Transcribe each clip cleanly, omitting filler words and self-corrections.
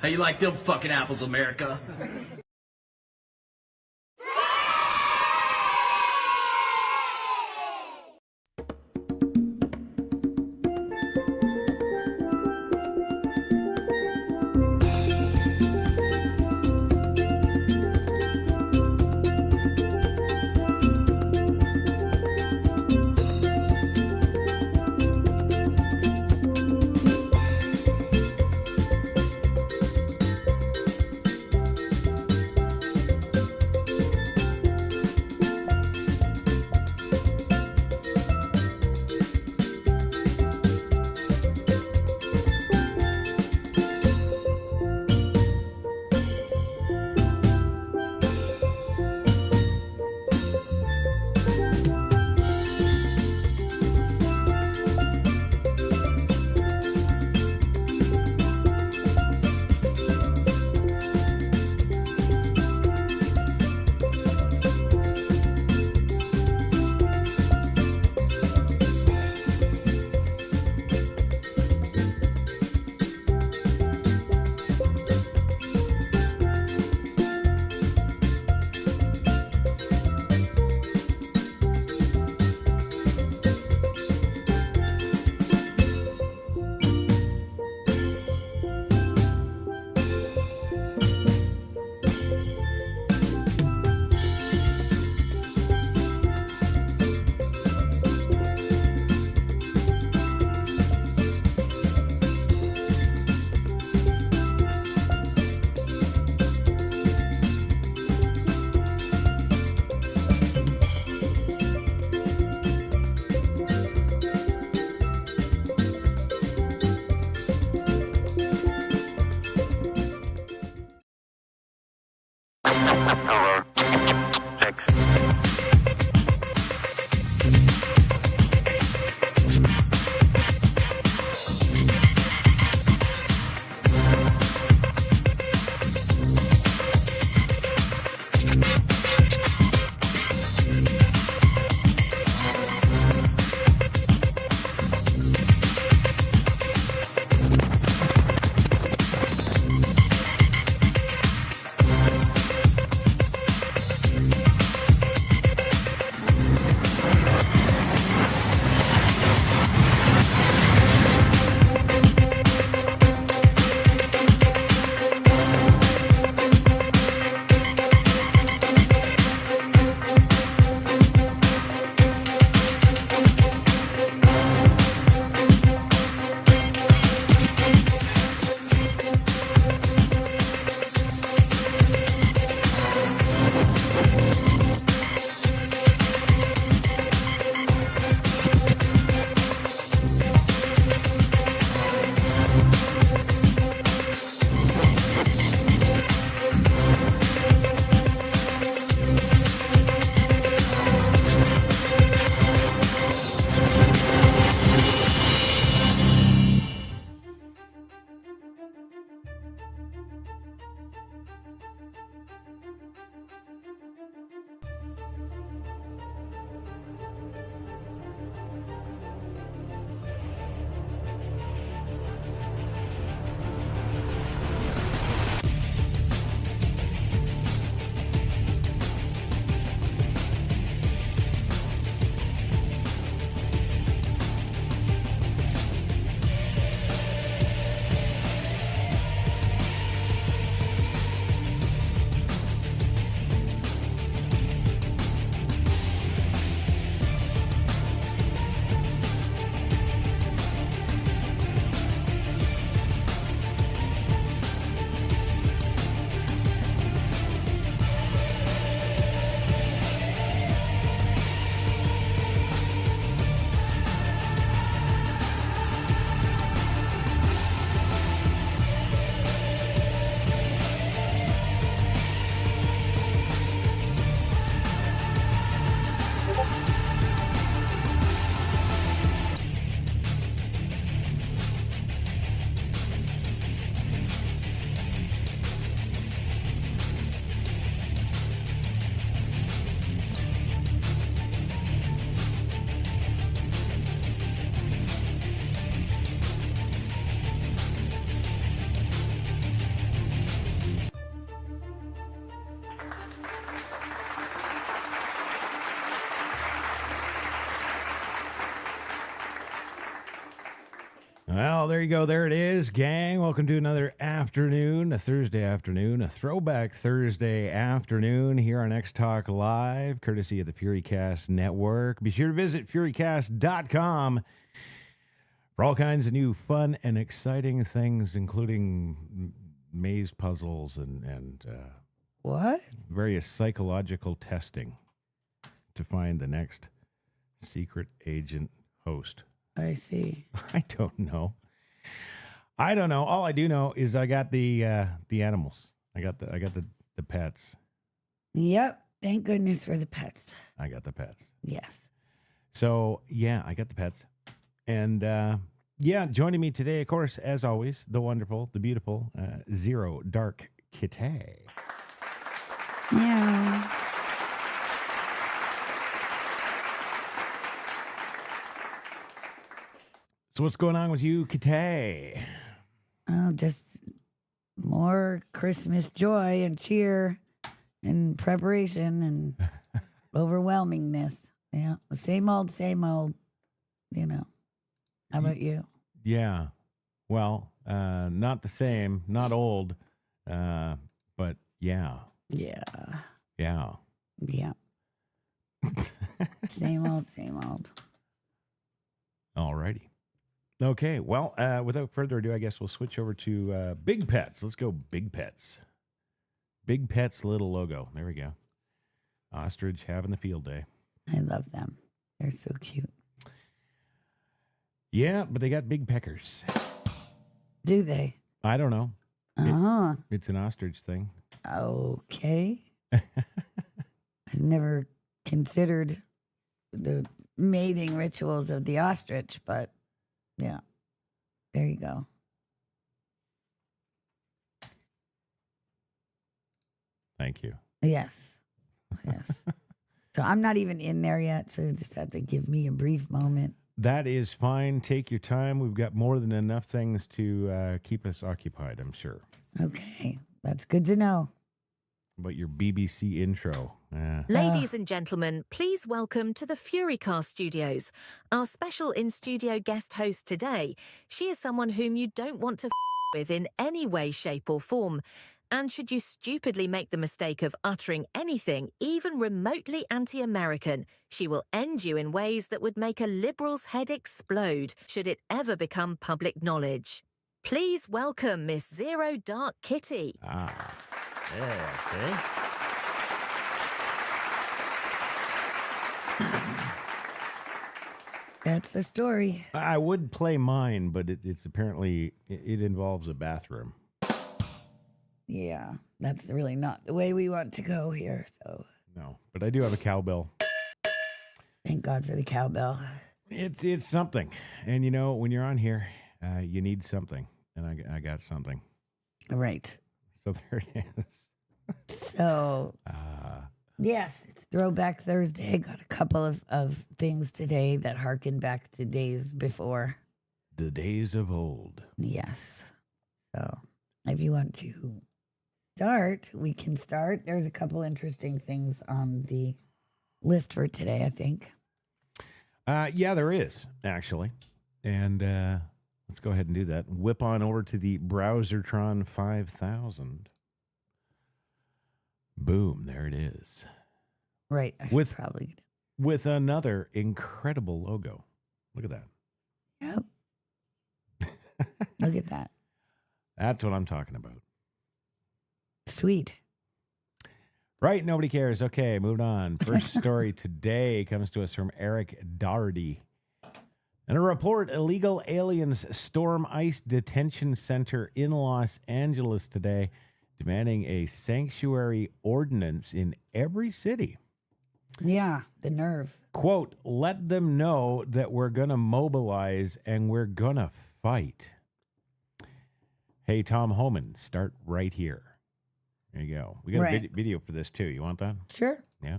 How you like them fucking apples, America? Well, there you go. There it is, gang. Welcome to another afternoon, a Thursday afternoon, a throwback Thursday afternoon here on Talk Live, courtesy of the Furycast network. Be sure to visit furycast.com for all kinds of new fun and exciting things, including maze puzzles and what? Various psychological testing to find the next secret agent host. I see. I don't know. All I do know is I got the animals. I got the pets. Yep. Thank goodness for the pets. I got the pets. Yes. So yeah, I got the pets. And joining me today, of course, as always, the wonderful, the beautiful Zero Dark Kitty. Yeah. So what's going on with you, Kitty? Oh, just more Christmas joy and cheer and preparation and overwhelmingness. Yeah. Same old, you know. How about you? Yeah. Well, not the same, not old, but yeah. Yeah. Yeah. Yeah. Same old. Alrighty. Okay, well, without further ado, I guess we'll switch over to Big Pets. Let's go Big Pets. Big Pets little logo. There we go. Ostrich having the field day. I love them. They're so cute. Yeah, but they got big peckers. Do they? I don't know. It's an ostrich thing. Okay. I've never considered the mating rituals of the ostrich, but yeah, there you go. Thank you. Yes. So I'm not even in there yet, so you just have to give me a brief moment. That is fine. Take your time. We've got more than enough things to keep us occupied, I'm sure. Okay, that's good to know. About your BBC intro. Ladies and gentlemen, please welcome to the Furycast studios. Our special in-studio guest host today. She is someone whom you don't want to with in any way, shape or form. And should you stupidly make the mistake of uttering anything, even remotely anti-American, she will end you in ways that would make a liberal's head explode, should it ever become public knowledge. Please welcome Miss Zero Dark Kitty. Yeah, okay. That's the story. I would play mine, but it's apparently, it involves a bathroom. Yeah, that's really not the way we want to go here. So No, but I do have a cowbell. thank God for the cowbell. It's something. And you know, when you're on here, you need something. And I got something. Right. So there it is. So, yes, it's Throwback Thursday. Got a couple of things today that harken back to days before. The days of old. Yes. So, if you want to start, we can start. There's a couple interesting things on the list for today, I think. Yeah, there is, actually. And let's go ahead and do that. Whip on over to the Browsertron 5000. Boom, there it is. Right. I should probably. With another incredible logo. Look at that. Yep. Look at that. That's what I'm talking about. Sweet. Right, nobody cares. Okay, moving on. First story today comes to us from Eric Doherty. In a report, illegal aliens storm ICE detention center in Los Angeles today, demanding a sanctuary ordinance in every city. Yeah, the nerve. Quote, let them know that we're going to mobilize and we're going to fight. Hey, Tom Homan, start right here. There you go. We got a video for this, too. You want that? Sure. Yeah.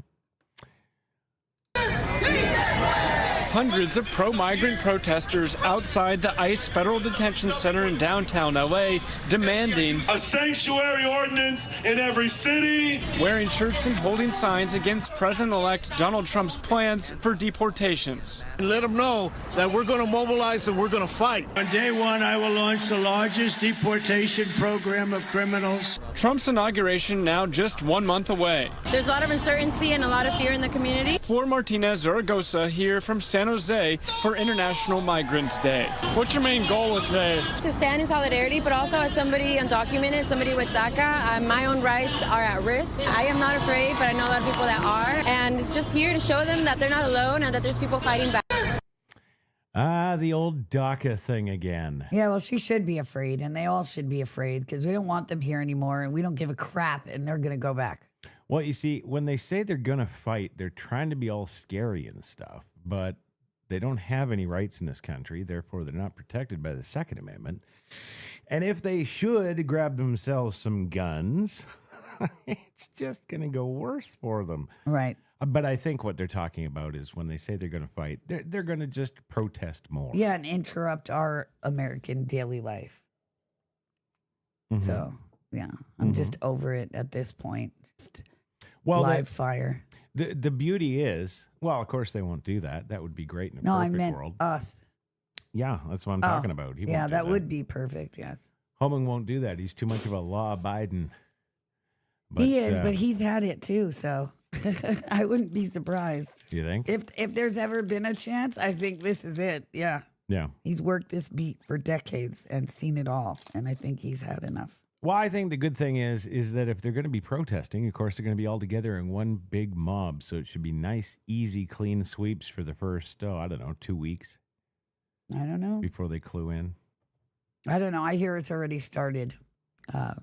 Hundreds of pro-migrant protesters outside the ICE Federal Detention Center in downtown LA demanding a sanctuary ordinance in every city, wearing shirts and holding signs against President-elect Donald Trump's plans for deportations. and let them know that we're going to mobilize and we're going to fight. On day one, I will launch the largest deportation program of criminals. Trump's inauguration now just 1 month away. There's a lot of uncertainty and a lot of fear in the community. Flor Martinez Zaragoza here from San Jose for International Migrants Day. What's your main goal with today? To stand in solidarity, but also as somebody undocumented, somebody with DACA, my own rights are at risk. I am not afraid, but I know a lot of people that are. And it's just here to show them that they're not alone and that there's people fighting back. The old DACA thing again. Yeah, well, she should be afraid, and they all should be afraid because we don't want them here anymore, and we don't give a crap, and they're going to go back. Well, you see, when they say they're going to fight, they're trying to be all scary and stuff, but they don't have any rights in this country. Therefore, they're not protected by the Second Amendment. And if they should grab themselves some guns, it's just going to go worse for them. Right. But I think what they're talking about is when they say they're going to fight, they're going to just protest more. Yeah, and interrupt our American daily life. Mhm. So, yeah, I'm just over it at this point. Just Well, live fire. The beauty is, well, of course they won't do that. That would be great in a No, I perfect meant world. us. Yeah, that's what I'm talking about. He Yeah, won't do that would be perfect, yes. Homan won't do that. He's too much of a law-abiding. He is, but he's had it too, so I wouldn't be surprised. You think? If there's ever been a chance, I think this is it. Yeah. Yeah. He's worked this beat for decades and seen it all, and I think he's had enough. Well, I think the good thing is that if they're going to be protesting, of course, they're going to be all together in one big mob. So it should be nice, easy, clean sweeps for the first, 2 weeks I don't know. before they clue in. I don't know. I hear it's already started. A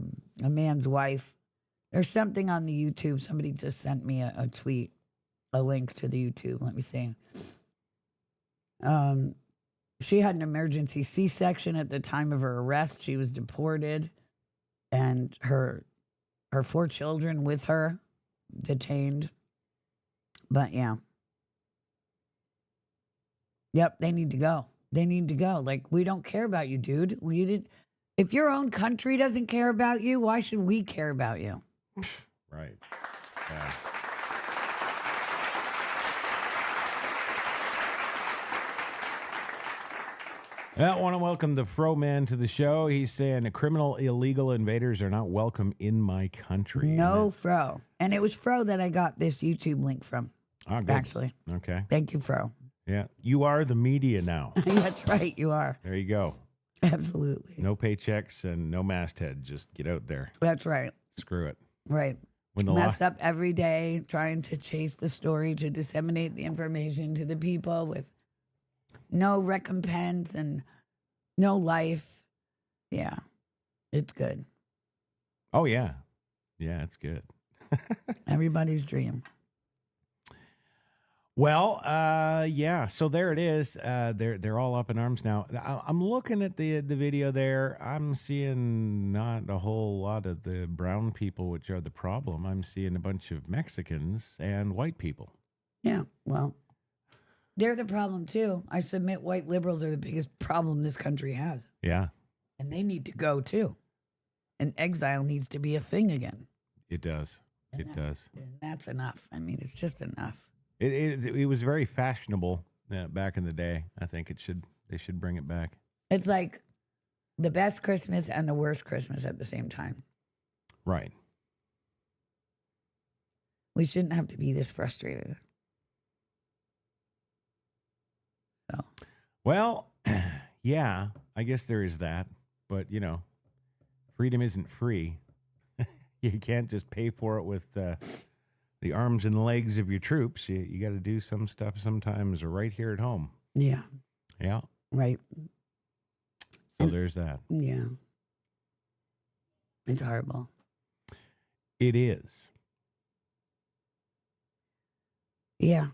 man's wife. There's something on the YouTube. Somebody just sent me a tweet, a link to the YouTube. Let me see. She had an emergency C-section at the time of her arrest. She was deported, and her 4 children with her detained. But yeah. Yep, they need to go. They need to go. Like, we don't care about you, dude. We didn't. If your own country doesn't care about you, why should we care about you? Right. Yeah. I want to welcome the Fro Man to the show. He's saying criminal illegal invaders are not welcome in my country. No, Fro. And it was Fro that I got this YouTube link from, Oh, good. actually. Okay. Thank you, Fro. Yeah. You are the media now. That's right, you are. There you go. Absolutely. No paychecks and no masthead. Just get out there. That's right. Screw it. Right. When the Mess up every day trying to chase the story, to disseminate the information to the people with no recompense and no life. Yeah, it's good. Oh, yeah. Yeah, it's good. Everybody's dream. Well, yeah. So there it is. They're all up in arms now. I'm looking at the video there. I'm seeing not a whole lot of the brown people, which are the problem. I'm seeing a bunch of Mexicans and white people. Yeah, well, they're the problem too. I submit white liberals are the biggest problem this country has. Yeah, And they need to go too. And exile needs to be a thing again. it does. It does. And that's enough. I mean, it's just enough. It was very fashionable back in the day. I think they should bring it back. It's like the best Christmas and the worst Christmas at the same time. Right. We shouldn't have to be this frustrated. So, Well, yeah, I guess there is that. But, freedom isn't free. You can't just pay for it with the arms and legs of your troops. You got to do some stuff sometimes right here at home. yeah, Yeah. right. So there's that. Yeah. It's horrible. It is. Yeah.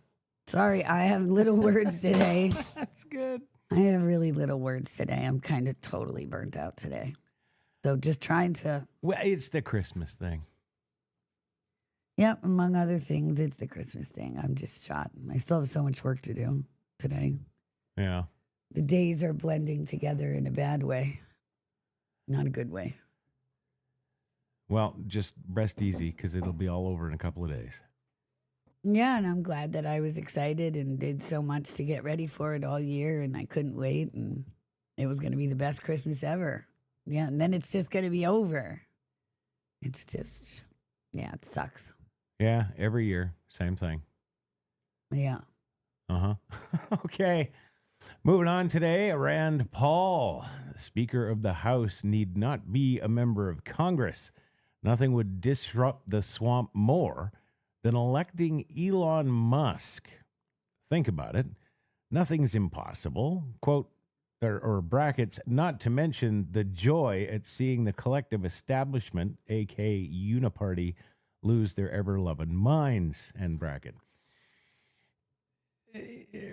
Sorry, I have little words today. That's good. I have really little words today. I'm kind of totally burnt out today. So just trying to, Well, it's the Christmas thing. among other things, it's the Christmas thing. I'm just shot. I still have so much work to do. today. Yeah. The days are blending together in a bad way, not a good way. Well, just rest easy because it'll be all over in a couple of days. Yeah, and I'm glad that I was excited and did so much to get ready for it all year, and I couldn't wait, and it was going to be the best Christmas ever. Yeah, and then it's just going to be over. It's just, yeah, it sucks. Yeah, every year, same thing. Yeah. Okay. Moving on today, Rand Paul, Speaker of the House, need not be a member of Congress. Nothing would disrupt the swamp more than electing Elon Musk. Think about it. Nothing's impossible. Quote, or brackets, not to mention the joy at seeing the collective establishment, aka Uniparty, lose their ever-loving minds, end bracket.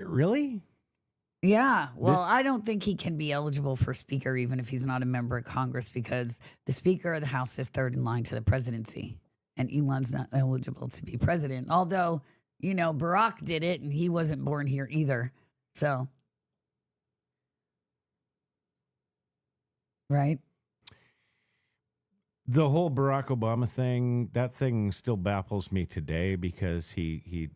Really? Yeah. Well, I don't think he can be eligible for speaker even if he's not a member of Congress, because the Speaker of the House is third in line to the presidency, and Elon's not eligible to be president. Although, you know, Barack did it and he wasn't born here either. So, right? The whole Barack Obama thing, that thing still baffles me today because he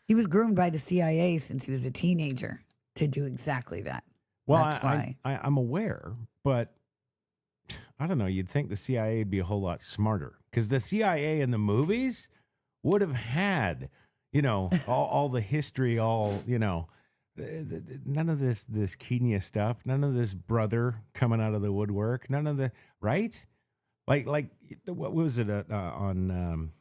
He was groomed by the CIA since he was a teenager to do exactly that. Well, That's why. I'm aware, but I don't know. You'd think the CIA would be a whole lot smarter because the CIA in the movies would have had, you know, all the history, none of this Kenya stuff, none of this brother coming out of the woodwork, none of the, right? Like what was it on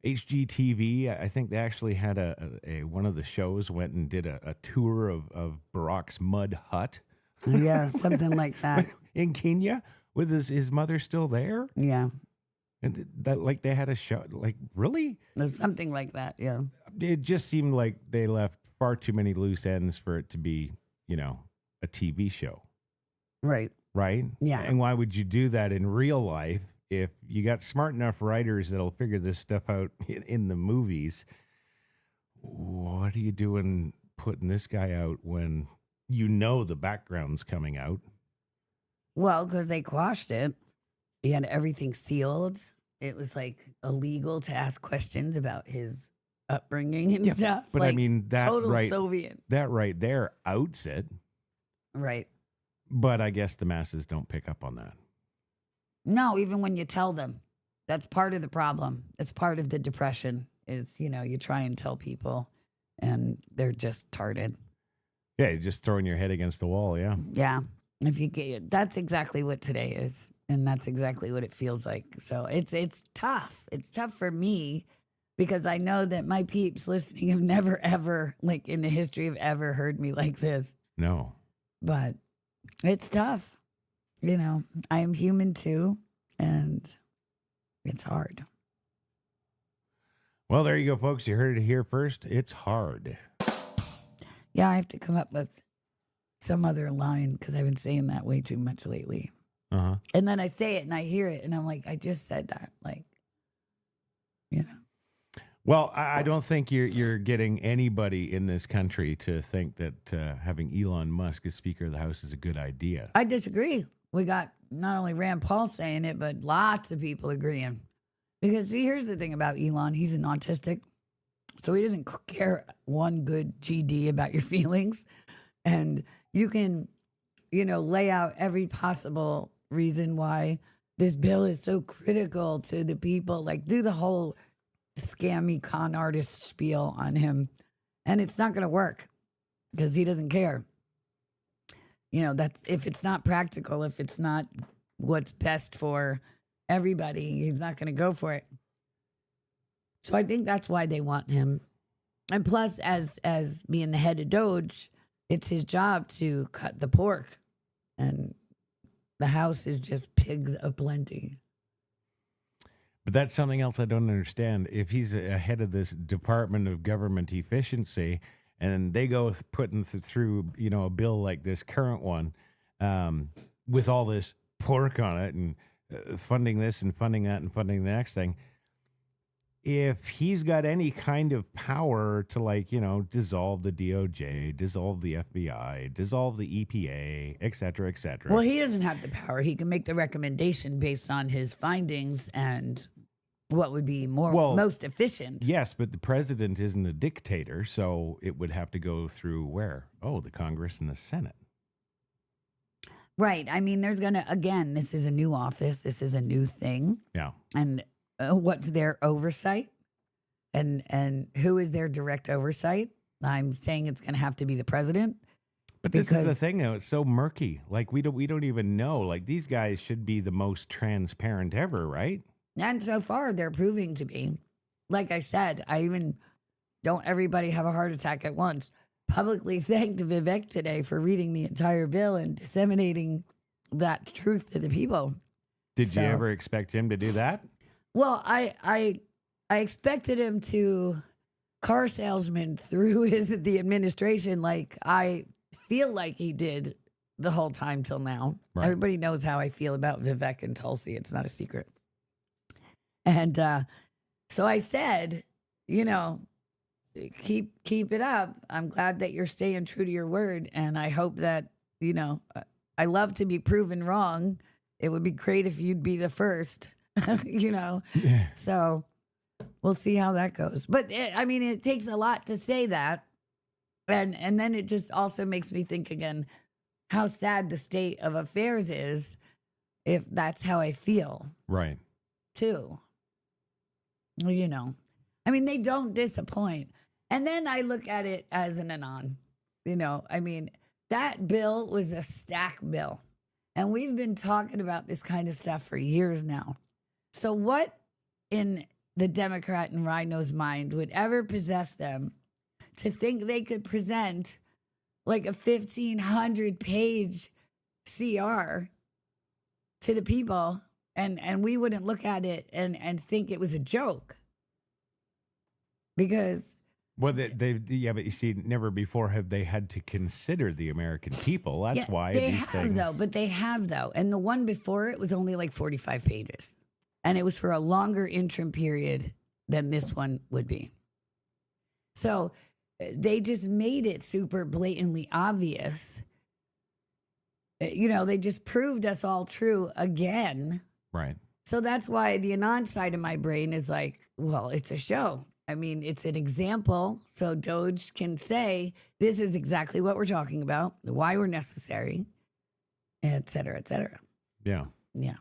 HGTV? I think they actually had a one of the shows went and did a tour of Barack's mud hut. Yeah, something like that. In Kenya, with his mother still there? Yeah. And that, like, they had a show, like, really? There's something like that, yeah. It just seemed like they left far too many loose ends for it to be, you know, a TV show. Right. Right? Yeah. And why would you do that in real life if you got smart enough writers that'll figure this stuff out in the movies? What are you doing putting this guy out when you know the background's coming out? Well, because they quashed it. He had everything sealed. It was like illegal to ask questions about his upbringing and stuff. But like, I mean, that total right, Soviet. that right there outs it. Right. But I guess the masses don't pick up on that. No, even when you tell them. That's part of the problem. It's part of the depression is, you know, you try and tell people and they're just tarted. Yeah, you're just throwing your head against the wall, yeah. Yeah. If you get, that's exactly what today is. And that's exactly what it feels like. So it's tough. It's tough for me because I know that my peeps listening have never, ever, like in the history of ever heard me like this. No. But it's tough. You know, I am human too. And it's hard. Well, there you go, folks. You heard it here first. It's hard. Yeah, I have to come up with some other line because I've been saying that way too much lately. Uh-huh. And then I say it and I hear it and I'm like, I just said that. Like, you know. Well, I don't think you're getting anybody in this country to think that having Elon Musk as Speaker of the House is a good idea. I disagree. We got not only Rand Paul saying it, but lots of people agreeing. Because see, here's the thing about Elon. He's an autistic. So he doesn't care one good GD about your feelings. And you can, you know, lay out every possible reason why this bill is so critical to the people. Like, do the whole scammy con artist spiel on him. And it's not going to work because he doesn't care. You know, that's if it's not practical, if it's not what's best for everybody, he's not going to go for it. So I think that's why they want him. And plus, as being the head of Doge, it's his job to cut the pork. And the House is just pigs aplenty. But that's something else I don't understand. If he's ahead of this Department of Government Efficiency and they go putting through, you know, a bill like this current one with all this pork on it and funding this and funding that and funding the next thing, if he's got any kind of power to, like, dissolve the DOJ, dissolve the FBI, dissolve the EPA, et cetera, et cetera. Well, he doesn't have the power. He can make the recommendation based on his findings and what would be most efficient. Yes, but the president isn't a dictator, so it would have to go through where? Oh, the Congress and the Senate. Right. I mean, there's going to, again, this is a new office. This is a new thing. Yeah. And what's their oversight? And who is their direct oversight? I'm saying it's going to have to be the president. But this is the thing, though. It's so murky. Like, we don't even know. Like, these guys should be the most transparent ever, right? And so far, they're proving to be. Like I said, don't everybody have a heart attack at once. Publicly thanked Vivek today for reading the entire bill and disseminating that truth to the people. Did you ever expect him to do that? Well, I expected him to car salesman through the administration like I feel like he did the whole time till now. Right. Everybody knows how I feel about Vivek and Tulsi. It's not a secret. And so I said, keep it up. I'm glad that you're staying true to your word. And I hope that, I love to be proven wrong. It would be great if you'd be the first, Yeah. So we'll see how that goes. But it takes a lot to say that. And then it just also makes me think again how sad the state of affairs is if that's how I feel. Right. Too. They don't disappoint. And then I look at it as an anon. That bill was a stack bill. And we've been talking about this kind of stuff for years now. So what in the Democrat and Rhino's mind would ever possess them to think they could present like a 1,500-page CR to the people and we wouldn't look at it and think it was a joke? Because... Well, but you see, never before have they had to consider the American people. That's why they have, though. And the one before it was only like 45 pages. And it was for a longer interim period than this one would be. So they just made it super blatantly obvious. They just proved us all true again. Right. So that's why the anon side of my brain is like, well, it's a show. It's an example. So Doge can say, this is exactly what we're talking about, why we're necessary, et cetera, et cetera. Yeah. Yeah.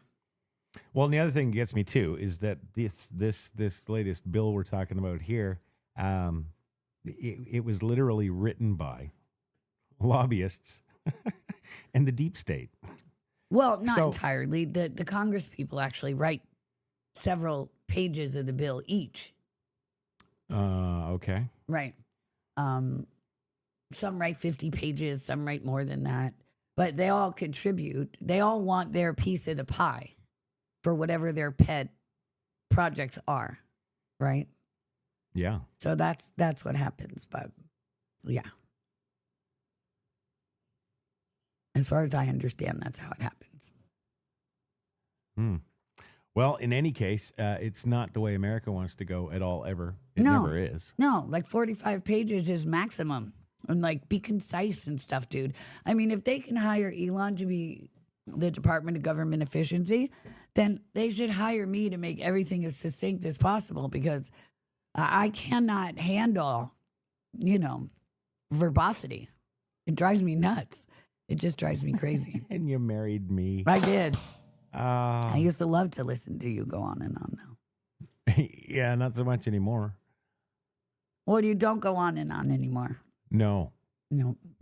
Well, and the other thing that gets me too is that this latest bill we're talking about here, it was literally written by lobbyists and the deep state. Well, not entirely. The Congress people actually write several pages of the bill each. Okay. Right. Some write 50 pages, some write more than that, but they all contribute. They all want their piece of the pie for whatever their pet projects are. Right. Yeah. So that's what happens. But yeah. As far as I understand, that's how it happens. Well, in any case, it's not the way America wants to go at all, ever. It never is. No, like 45 pages is maximum. And like, be concise and stuff, dude. If they can hire Elon to be the Department of Government Efficiency, then they should hire me to make everything as succinct as possible because I cannot handle, verbosity. It drives me nuts. It just drives me crazy. And you married me. I did. I used to love to listen to you go on and on, though. Yeah, not so much anymore. Well, you don't go on and on anymore. No.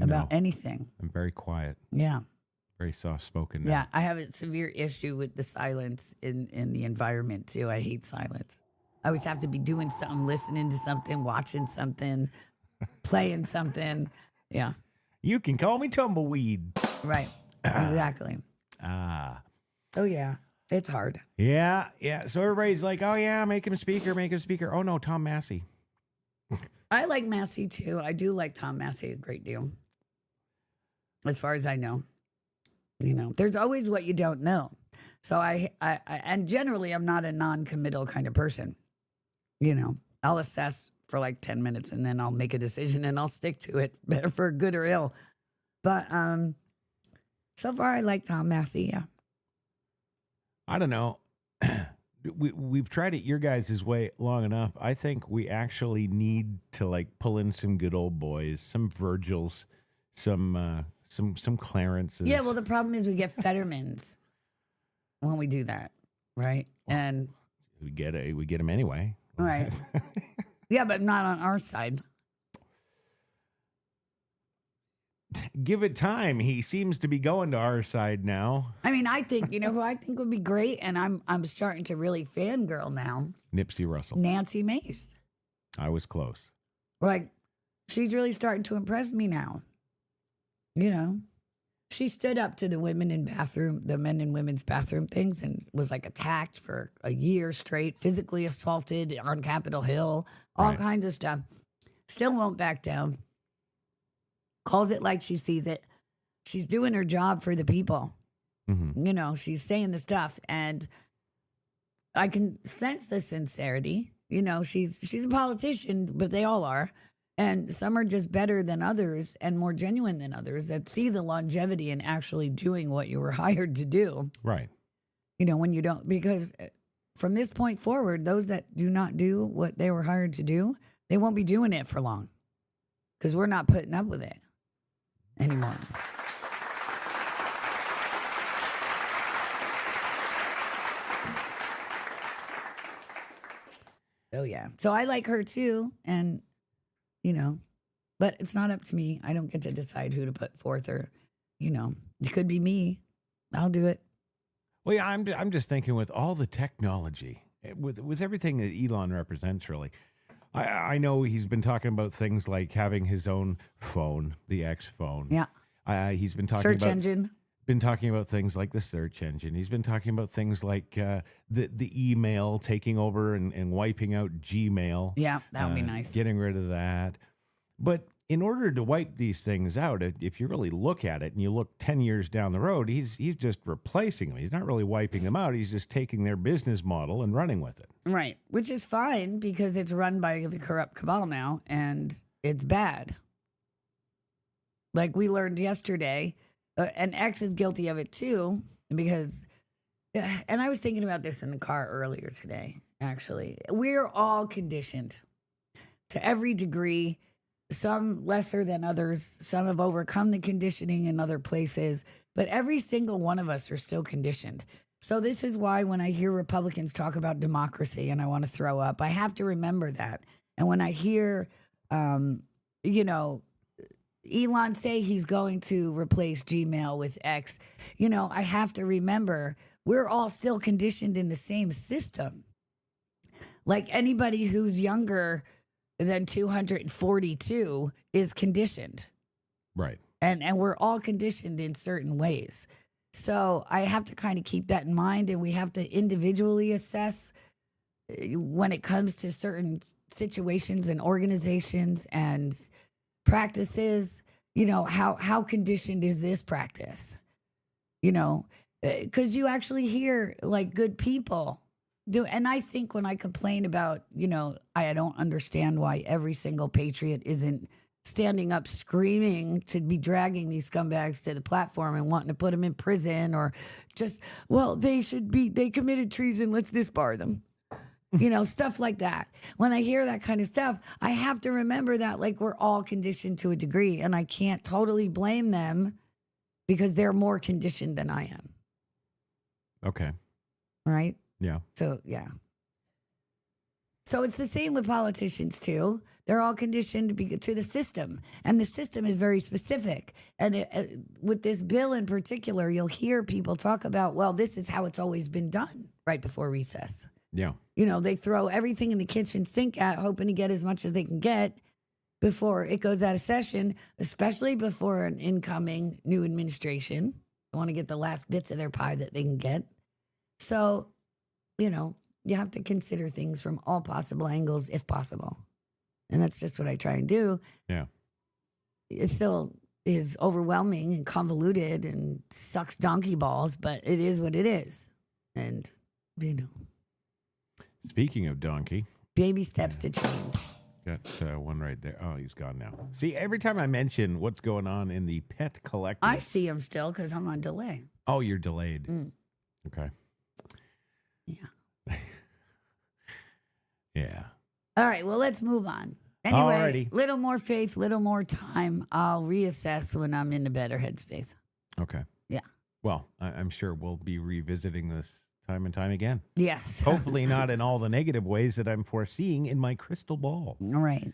About anything. I'm very quiet. Yeah. Very soft-spoken now. Yeah, I have a severe issue with the silence in the environment, too. I hate silence. I always have to be doing something, listening to something, watching something, playing something. Yeah. You can call me Tumbleweed. Right. Exactly. Oh, yeah. It's hard. Yeah. So everybody's like, oh, yeah, make him a speaker. Oh, no, Tom Massey. I like Massey, too. I do like Tom Massey a great deal. As far as I know. There's always what you don't know. So I and generally, I'm not a non-committal kind of person. I'll assess for like 10 minutes and then I'll make a decision and I'll stick to it, better for good or ill. But so far I like Tom Massey, yeah. I don't know. We've tried it your guys' way long enough. I think we actually need to like pull in some good old boys, some Virgils, some Clarences. Yeah, well, the problem is we get Fettermans when we do that, right? And we get them anyway. Right. Yeah, but not on our side. Give it time. He seems to be going to our side now. I mean, I think, who I think would be great, and I'm starting to really fangirl now. Nipsey Russell. Nancy Mace. I was close. Like, she's really starting to impress me now. She stood up to the men and women's bathroom things, and was like attacked for a year straight, physically assaulted on Capitol Hill, all kinds of stuff. Still won't back down. Calls it like she sees it. She's doing her job for the people. Mm-hmm. She's saying the stuff, and I can sense the sincerity. She's a politician, but they all are. And some are just better than others and more genuine than others that see the longevity in actually doing what you were hired to do. Right. When you don't, because from this point forward, those that do not do what they were hired to do, they won't be doing it for long because we're not putting up with it anymore. So, yeah. So I like her too. And but it's not up to me. I don't get to decide who to put forth, or, it could be me. I'll do it. Well, yeah, I'm just thinking with all the technology, with everything that Elon represents, really. I know he's been talking about things like having his own phone, the X phone. Yeah. He's been talking search about engine. Been talking about things like the search engine. He's been talking about things like the email taking over and wiping out Gmail. Yeah, that would be nice. Getting rid of that. But in order to wipe these things out, if you really look at it and you look 10 years down the road, he's just replacing them. He's not really wiping them out. He's just taking their business model and running with it. Right, which is fine because it's run by the corrupt cabal now, and it's bad. Like we learned yesterday, and X is guilty of it too, because, and I was thinking about this in the car earlier today, actually. We're all conditioned to every degree. Some lesser than others. Some have overcome the conditioning in other places, but every single one of us are still conditioned. So this is why when I hear Republicans talk about democracy and I want to throw up, I have to remember that. And when I hear, Elon say he's going to replace Gmail with X, I have to remember we're all still conditioned in the same system. Like anybody who's younger than 242 is conditioned. Right. And we're all conditioned in certain ways. So I have to kind of keep that in mind, and we have to individually assess when it comes to certain situations and organizations and practices, how conditioned is this practice? Because you actually hear like good people and I think when I complain about, I don't understand why every single patriot isn't standing up screaming to be dragging these scumbags to the platform and wanting to put them in prison, or just, they committed treason, let's disbar them. Stuff like that. When I hear that kind of stuff, I have to remember that like we're all conditioned to a degree, and I can't totally blame them because they're more conditioned than I am. Okay. Right? Yeah. So, yeah. So it's the same with politicians, too. They're all conditioned to the system, and the system is very specific. And with this bill in particular, you'll hear people talk about, well, this is how it's always been done right before recess. Yeah. They throw everything in the kitchen sink at, hoping to get as much as they can get before it goes out of session, especially before an incoming new administration. They want to get the last bits of their pie that they can get. So, you have to consider things from all possible angles, if possible. And that's just what I try and do. Yeah. It still is overwhelming and convoluted and sucks donkey balls, but it is what it is. And, Speaking of donkey, Baby steps to change. Got one right there. Oh, he's gone now. See, every time I mention what's going on in the pet collective, I see him still because I'm on delay. Oh, you're delayed. Okay. Yeah. Yeah. All right. Well, let's move on. Anyway, Alrighty. little more faith, little more time. I'll reassess when I'm in a better headspace. Okay. Yeah. Well, I'm sure we'll be revisiting this time and time again. Yes. Hopefully not in all the negative ways that I'm foreseeing in my crystal ball. Right.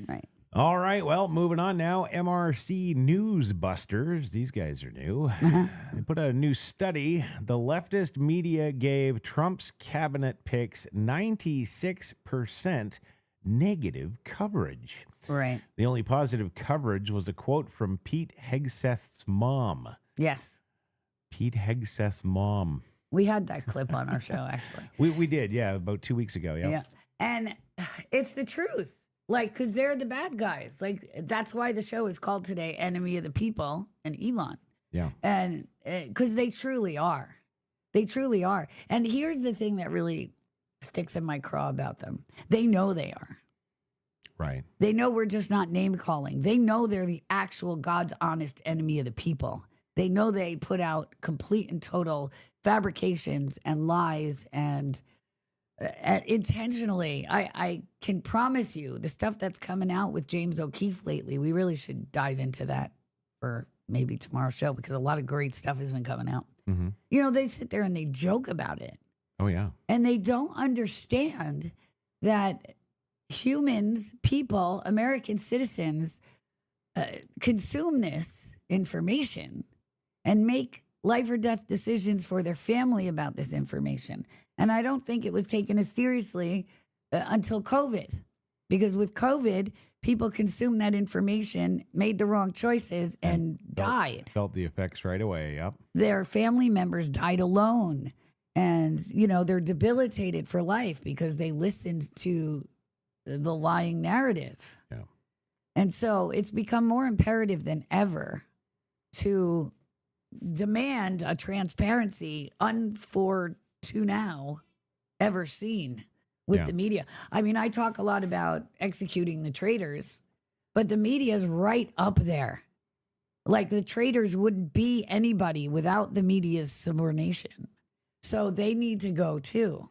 Right. All right. Well, moving on now. MRC News Busters. These guys are new. They put out a new study. The leftist media gave Trump's cabinet picks 96% negative coverage. Right. The only positive coverage was a quote from Pete Hegseth's mom. Yes. Pete Hegseth's mom. We had that clip on our show, actually. We did, yeah, about 2 weeks ago. Yeah. And it's the truth. Like, because they're the bad guys. Like, that's why the show is called today Enemy of the People and Elon. Yeah. And because they truly are. They truly are. And here's the thing that really sticks in my craw about them. They know they are. Right. They know we're just not name calling. They know they're the actual God's honest enemy of the people. They know they put out complete and total fabrications and lies and intentionally. I can promise you the stuff that's coming out with James O'Keefe lately, we really should dive into that for maybe tomorrow's show because a lot of great stuff has been coming out. Mm-hmm. You know, they sit there and they joke about it. Oh, yeah. And they don't understand that humans, people, American citizens consume this information and make life or death decisions for their family about this information. And I don't think it was taken as seriously until COVID, because with COVID, people consumed that information, made the wrong choices, and died. Felt the effects right away. Yep. Their family members died alone. And, you know, they're debilitated for life because they listened to the lying narrative. Yeah. And so it's become more imperative than ever to demand a transparency now ever seen with the media. I mean, I talk a lot about executing the traitors, but the media is right up there. Like the traitors wouldn't be anybody without the media's subordination. So they need to go too,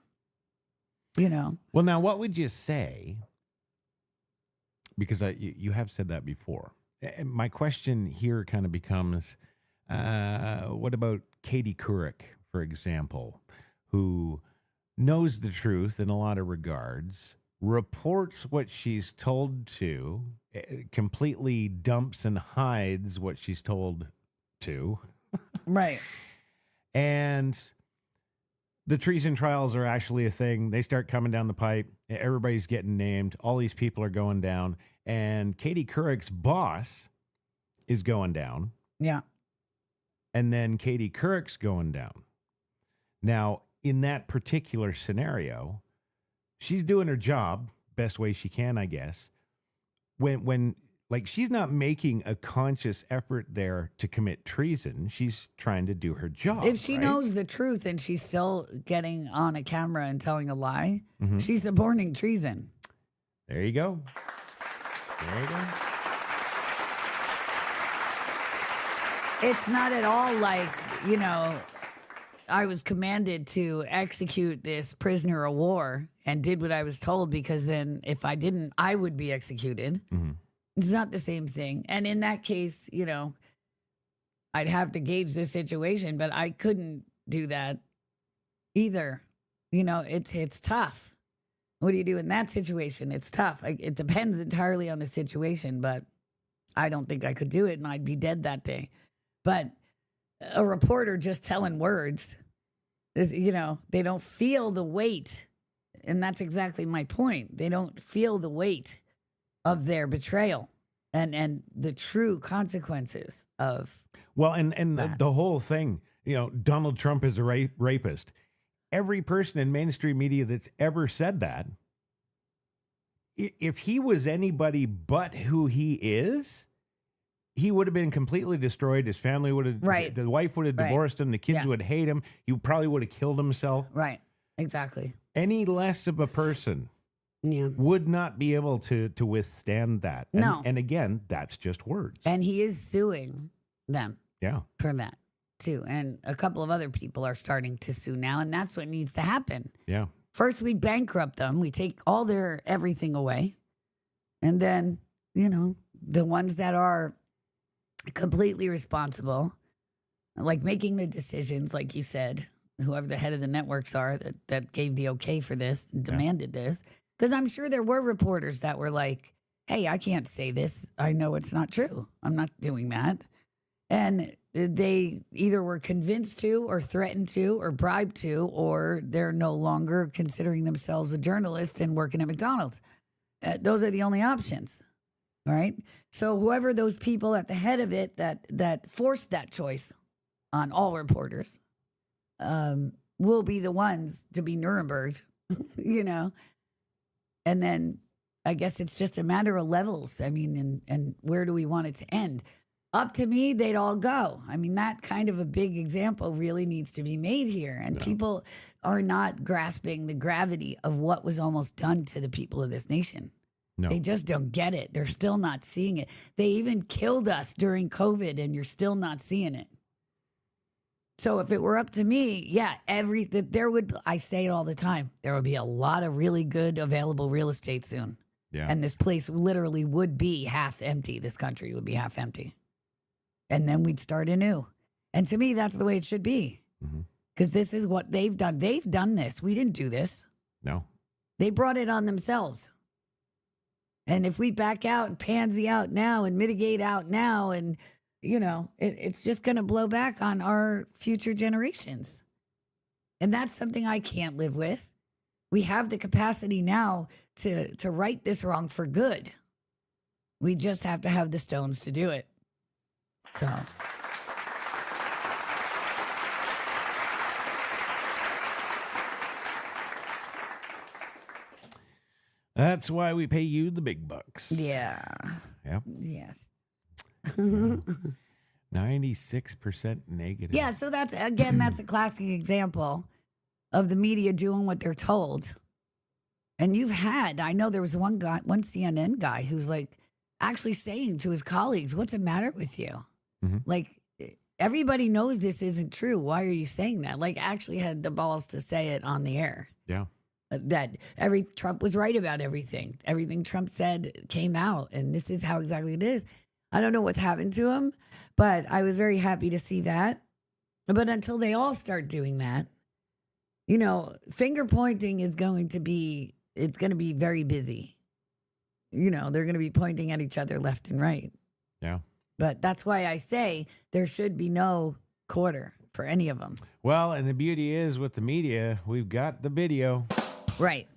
you know. Well, now, what would you say? Because you have said that before. And my question here kind of becomes, what about Katie Couric, for example, who knows the truth in a lot of regards, reports what she's told to, completely dumps and hides what she's told to. Right. And the treason trials are actually a thing. They start coming down the pipe. Everybody's getting named. All these people are going down. And Katie Couric's boss is going down. Yeah. And then Katie Couric's going down. Now, in that particular scenario, she's doing her job best way she can, I guess. When like she's not making a conscious effort there to commit treason. She's trying to do her job. If she right? knows the truth and she's still getting on a camera and telling a lie, Mm-hmm. she's suborning treason. There you go. There you go. It's not at all like, you know, I was commanded to execute this prisoner of war and did what I was told because then if I didn't, I would be executed. Mm-hmm. It's not the same thing. And in that case, you know, I'd have to gauge the situation, but I couldn't do that either. You know, it's tough. What do you do in that situation? It's tough. It depends entirely on the situation, but I don't think I could do it and I'd be dead that day. But a reporter just telling words, you know, they don't feel the weight. And that's exactly my point. They don't feel the weight of their betrayal and the true consequences of. Well, and the whole thing, you know, Donald Trump is a rapist. Every person in mainstream media that's ever said that, if he was anybody but who he is, he would have been completely destroyed. His family would have, right. The wife would have divorced him. The kids would hate him. He probably would have killed himself. Right. Exactly. Any less of a person would not be able to withstand that. And, No. And again, that's just words. And he is suing them Yeah. for that too. And a couple of other people are starting to sue now. And that's what needs to happen. Yeah. First, we bankrupt them. We take all their everything away. And then, the ones that are completely responsible, like making the decisions, like you said, whoever the head of the networks are that gave the okay for this, and demanded this. Because I'm sure there were reporters that were like, hey, I can't say this. I know it's not true. I'm not doing that. And they either were convinced to or threatened to or bribed to, or they're no longer considering themselves a journalist and working at McDonald's. Those are the only options. All right. So whoever those people at the head of it that forced that choice on all reporters will be the ones to be Nuremberged, And then I guess it's just a matter of levels. I mean, and where do we want it to end? Up to me, they'd all go. I mean, that kind of a big example really needs to be made here. And people are not grasping the gravity of what was almost done to the people of this nation. No. They just don't get it. They're still not seeing it. They even killed us during COVID, and you're still not seeing it. So if it were up to me, I say it all the time, there would be a lot of really good available real estate soon. Yeah. And this place literally would be half empty. This country would be half empty. And then we'd start anew. And to me, that's the way it should be. Because this is what they've done. They've done this. We didn't do this. No. They brought it on themselves. And if we back out and pansy out now and mitigate out now, and, it's just going to blow back on our future generations. And that's something I can't live with. We have the capacity now to right this wrong for good. We just have to have the stones to do it. So. That's why we pay you the big bucks. Yeah. Yep. Yes. 96% negative. Yeah, so that's a classic example of the media doing what they're told. And I know there was one CNN guy who's like actually saying to his colleagues, what's the matter with you? Like, everybody knows this isn't true. Why are you saying that? Like, actually had the balls to say it on the air. Yeah. That Trump was right about everything. Everything Trump said came out, and this is how exactly it is. I don't know what's happened to him, but I was very happy to see that. But until they all start doing that, finger pointing is going to be very busy. They're going to be pointing at each other left and right. Yeah. But that's why I say there should be no quarter for any of them. Well, and the beauty is with the media, we've got the video. Right.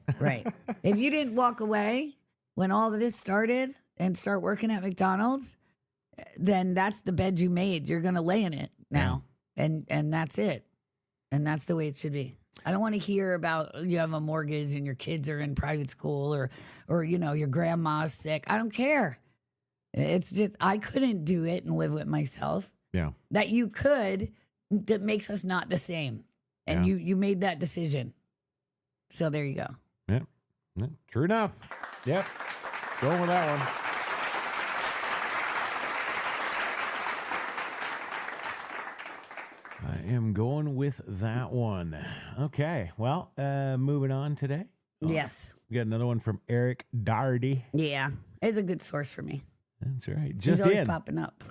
If you didn't walk away when all of this started and start working at McDonald's, then that's the bed you made. You're going to lay in it now. And that's it. And that's the way it should be. I don't want to hear about you have a mortgage and your kids are in private school or your grandma's sick. I don't care. It's just I couldn't do it and live with myself. Yeah. That you could, that makes us not the same. And you made that decision. So there you go. Yep. True enough. Yep. Going with that one. I am going with that one. Okay. Well, moving on today. Yes. We got another one from Eric Dardy. Yeah. It's a good source for me. That's right. He's always popping up.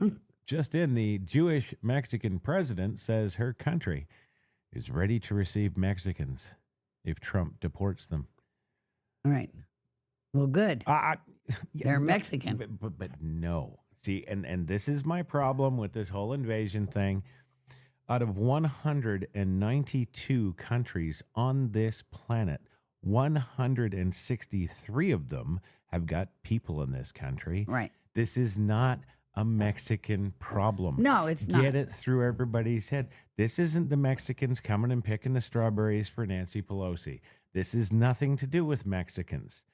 Just in, the Jewish Mexican president says her country is ready to receive Mexicans if Trump deports them. All right. Well, good. Yeah, They're Mexican. But no. See, and this is my problem with this whole invasion thing. Out of 192 countries on this planet, 163 of them have got people in this country. Right. This is not a Mexican problem. No, it's not. Get it through everybody's head. This isn't the Mexicans coming and picking the strawberries for Nancy Pelosi. This is nothing to do with Mexicans.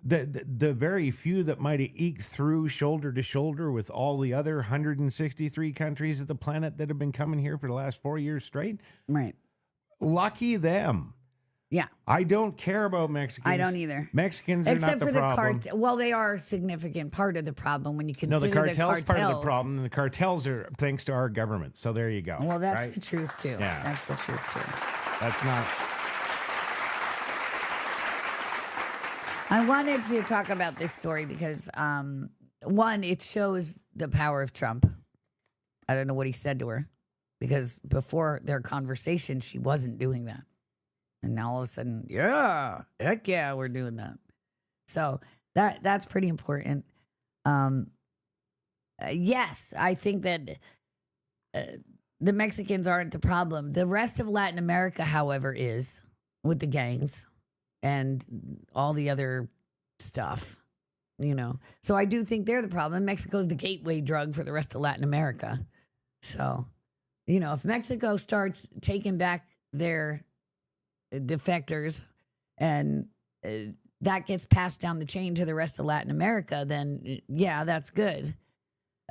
The very few that might have eked through shoulder to shoulder with all the other 163 countries of the planet that have been coming here for the last 4 years straight. Right. Lucky them. Yeah. I don't care about Mexicans. I don't either. Mexicans are Except not for the the problem. cartel. Well, they are a significant part of the problem when you No, consider the cartel's the part of the problem, and the cartels are thanks to our government. So there you go. Well, that's right? the truth, too. Yeah. That's the truth, too. That's not. I wanted to talk about this story because, one, it shows the power of Trump. I don't know what he said to her because before their conversation, she wasn't doing that. And now all of a sudden, yeah, heck yeah, we're doing that. So that's pretty important. Yes, I think that the Mexicans aren't the problem. The rest of Latin America, however, is with the gangs and all the other stuff, you know. So I do think they're the problem. Mexico's the gateway drug for the rest of Latin America. So, you know, if Mexico starts taking back their defectors and that gets passed down the chain to the rest of Latin America, then yeah, that's good.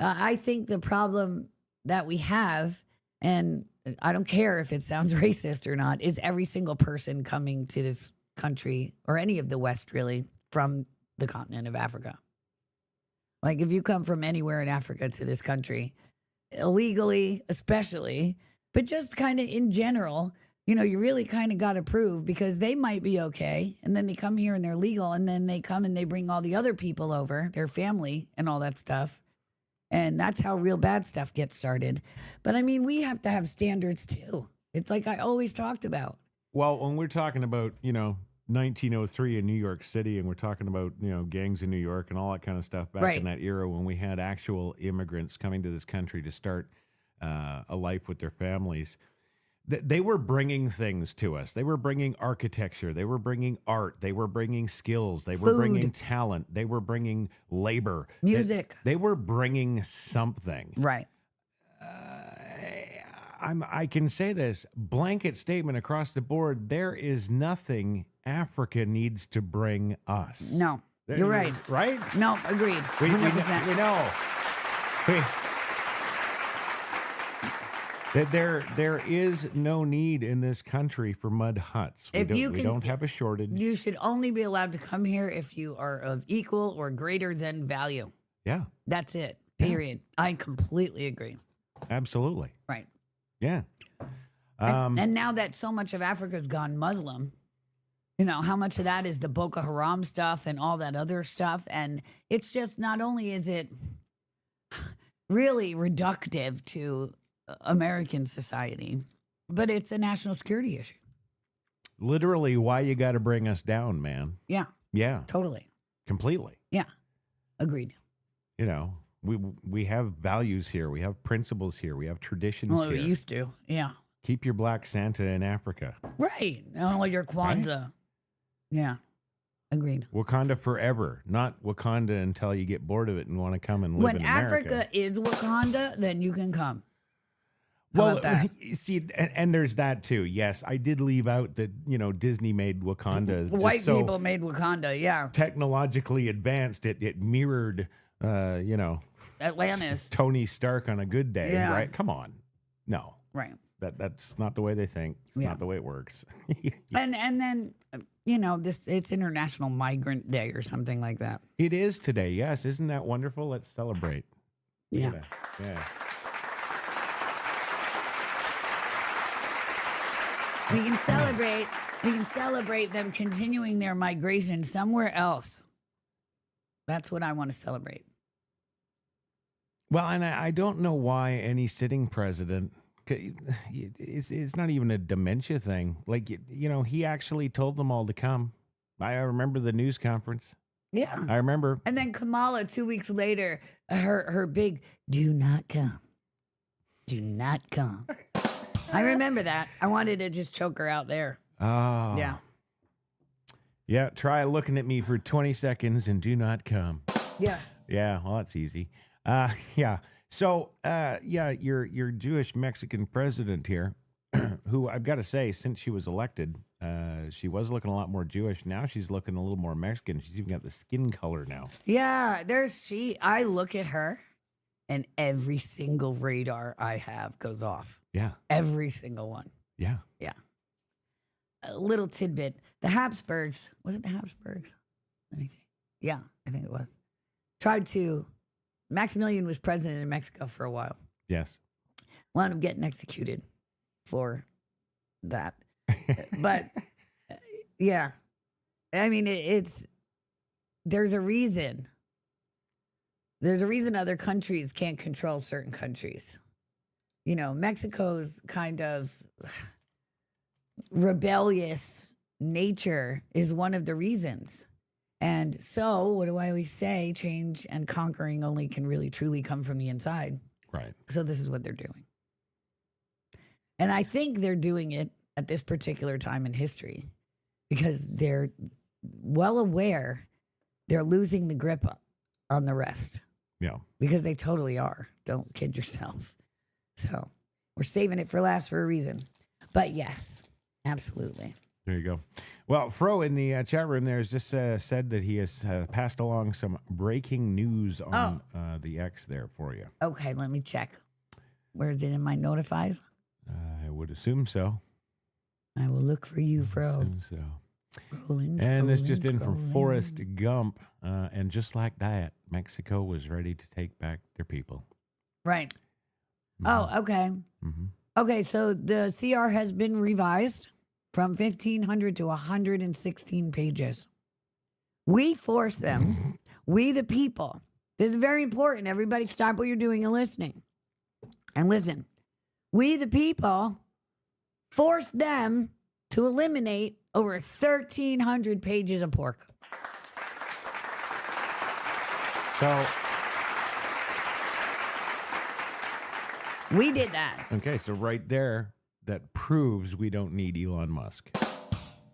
I think the problem that we have, and I don't care if it sounds racist or not, is every single person coming to this country or any of the West really from the continent of Africa. Like if you come from anywhere in Africa to this country, illegally especially, but just kind of in general, you know, you really kind of got to prove because they might be okay. And then they come here and they're legal. And then they come and they bring all the other people over, their family and all that stuff. And that's how real bad stuff gets started. But I mean, we have to have standards too. It's like I always talked about. Well, when we're talking about, you know, 1903 in New York City, and we're talking about, you know, gangs in New York and all that kind of stuff back in that era when we had actual immigrants coming to this country to start a life with their families. They were bringing things to us. They were bringing architecture. They were bringing art. They were bringing skills. They were bringing talent. They were bringing labor. Music. They were bringing something. Right. I can say this, blanket statement across the board, there is nothing Africa needs to bring us. No, you're right. Right? No, agreed. 100%. We know. That there is no need in this country for mud huts. We don't have a shortage. You should only be allowed to come here if you are of equal or greater than value. Yeah. That's it. Period. I completely agree. Absolutely. Right. Yeah. And now that so much of Africa's gone Muslim, you know, how much of that is the Boko Haram stuff and all that other stuff? And it's just not only is it really reductive to American society, but it's a national security issue. Literally, why you got to bring us down, man? Yeah. Yeah. Totally. Completely. Yeah. Agreed. You know, we have values here. We have principles here. We have traditions Well, here. we used to. Yeah. Keep your black Santa in Africa. Right. Oh, your Kwanzaa. Right? Yeah. Agreed. Wakanda forever, not Wakanda until you get bored of it and want to come and live in America. When Africa is Wakanda, then you can come. Well, see, and there's that too. Yes, I did leave out that, you know, Disney made Wakanda. White people made Wakanda, yeah. Technologically advanced. It mirrored, you know, Atlantis. Tony Stark on a good day, right? Come on. No. Right. That's not the way they think. It's not the way it works. And then, you know, it's International Migrant Day or something like that. It is today, yes. Isn't that wonderful? Let's celebrate. Yeah. Yeah. We can celebrate them continuing their migration somewhere else. That's what I want to celebrate. Well, and I don't know why any sitting president, it's not even a dementia thing. Like, you know, he actually told them all to come. I remember the news conference. Yeah. I remember. And then Kamala 2 weeks later, her big, do not come. Do not come. I remember that. I wanted to just choke her out there. Oh. Yeah. Yeah, try looking at me for 20 seconds and do not come. Yeah. Yeah, well, that's easy. Yeah. So, your Jewish Mexican president here, who I've got to say, since she was elected, she was looking a lot more Jewish. Now she's looking a little more Mexican. She's even got the skin color now. Yeah, I look at her and every single radar I have goes off. Yeah. Every single one. Yeah. Yeah. a little tidbit. The Habsburgs, was it the Habsburgs? Let me think. Yeah, I think it was. Maximilian was president in Mexico for a while. Yes. Wound up getting executed for that. But yeah, I mean, there's a reason. There's a reason other countries can't control certain countries. You know, Mexico's kind of rebellious nature is one of the reasons. And so, what do I always say? Change and conquering only can really truly come from the inside. Right. So this is what they're doing. And I think they're doing it at this particular time in history because they're well aware they're losing the grip on the rest. Yeah. Because they totally are. Don't kid yourself. So we're saving it for last for a reason. But yes, absolutely. There you go. Well, Fro in the chat room there has just said that he has passed along some breaking news on the X there for you. Okay, let me check. Where is it in my notifies? I would assume so. I will look for you, Fro. Assume so. And this just in from Forrest Gump. And just like that, Mexico was ready to take back their people. Right. Mhm. Oh, okay. Mm-hmm. Okay, so the CR has been revised from 1,500 to 116 pages. We forced them, we the people. This is very important. Everybody stop what you're doing and listening. And listen, we the people forced them to eliminate over 1,300 pages of pork. So we did that. okay, so right there, that proves we don't need Elon Musk.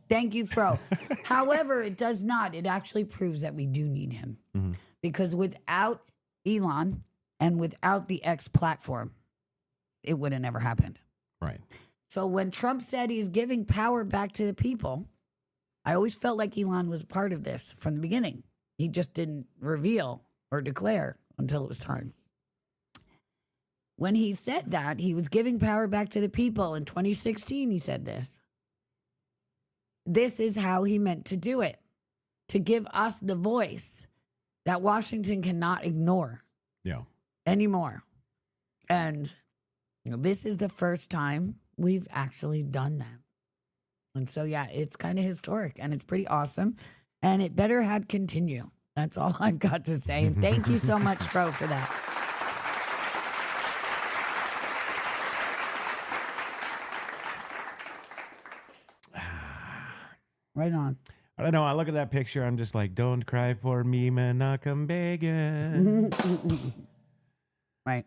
Thank you, Fro. However, it does not. It actually proves that we do need him. Mm-hmm. Because without Elon and without the X platform, it would have never happened. Right. So when Trump said he's giving power back to the people, I always felt like Elon was part of this from the beginning. He just didn't reveal or declare until it was time. When he said that, he was giving power back to the people. In 2016, he said this. This is how he meant to do it, to give us the voice that Washington cannot ignore anymore. And this is the first time we've actually done that. And so, yeah, it's kind of historic and it's pretty awesome. And it better had continue. That's all I've got to say. And thank you so much, Fro, for that. Right on. I don't know. I look at that picture. I'm just like, don't cry for me, man. I'm begging. Right.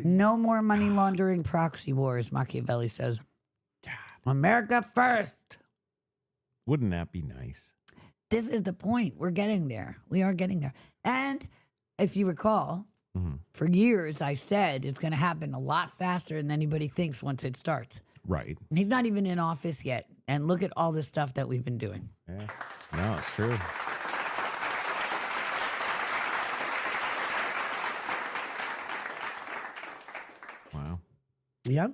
No more money laundering proxy wars, Machiavelli says. America first. Wouldn't that be nice? This is the point. We're getting there. We are getting there. And if you recall, for years I said it's going to happen a lot faster than anybody thinks once it starts. Right. He's not even in office yet. And look at all the stuff that we've been doing. Yeah. No, it's true. Wow. Yep.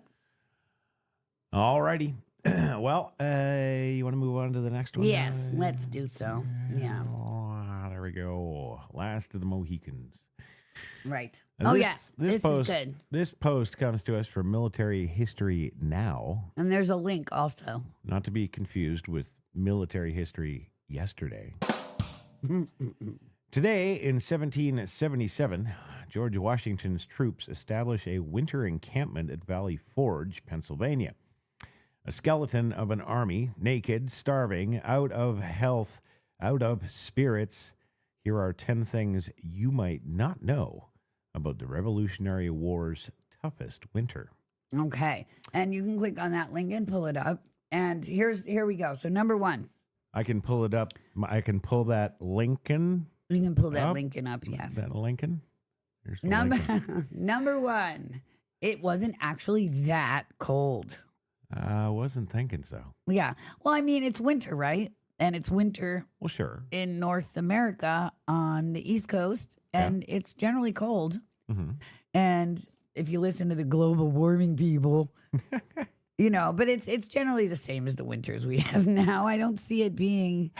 All righty. Well, you want to move on to the next one? Yes, let's do so. Yeah. Oh, there we go. Last of the Mohicans. Right. Now This post, is good. This post comes to us from Military History Now, And there's a link also. not to be confused with Military History Yesterday. Today, in 1777, George Washington's troops establish a winter encampment at Valley Forge, Pennsylvania. A skeleton of an army, naked, starving, out of health, out of spirits. Here are 10 things you might not know about the Revolutionary War's toughest winter. Okay. And you can click on that link and pull it up. And here we go. So number one. I can pull it up. I can pull that Lincoln. You can pull that up. Lincoln up, yes. That Lincoln. There's the Lincoln. Number one. It wasn't actually that cold. I wasn't thinking so. Yeah. Well, I mean, it's winter, right? And it's winter Well, sure. in North America on the East Coast, and it's generally cold. Mm-hmm. And if you listen to the global warming people, You know, but it's generally the same as the winters we have now. I don't see it being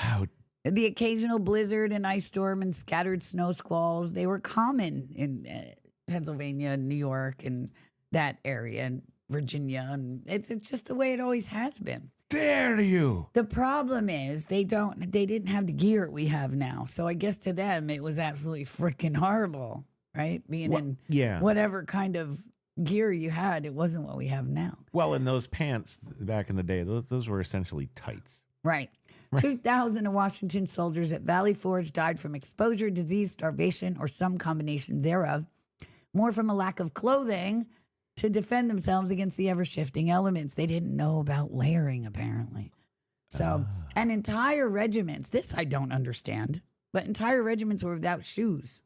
the occasional blizzard and ice storm and scattered snow squalls. They were common in Pennsylvania, New York, and that area, and Virginia, and it's just the way it always has been. Dare you? The problem is they didn't have the gear we have now. So I guess to them it was absolutely freaking horrible, right? Being in whatever kind of gear you had, it wasn't what we have now. Well, in those pants back in the day, those were essentially tights. Right. 2,000 of Washington soldiers at Valley Forge died from exposure, disease, starvation, or some combination thereof. More from a lack of clothing to defend themselves against the ever-shifting elements. They didn't know about layering, apparently. So, and entire regiments, this I don't understand, but entire regiments were without shoes.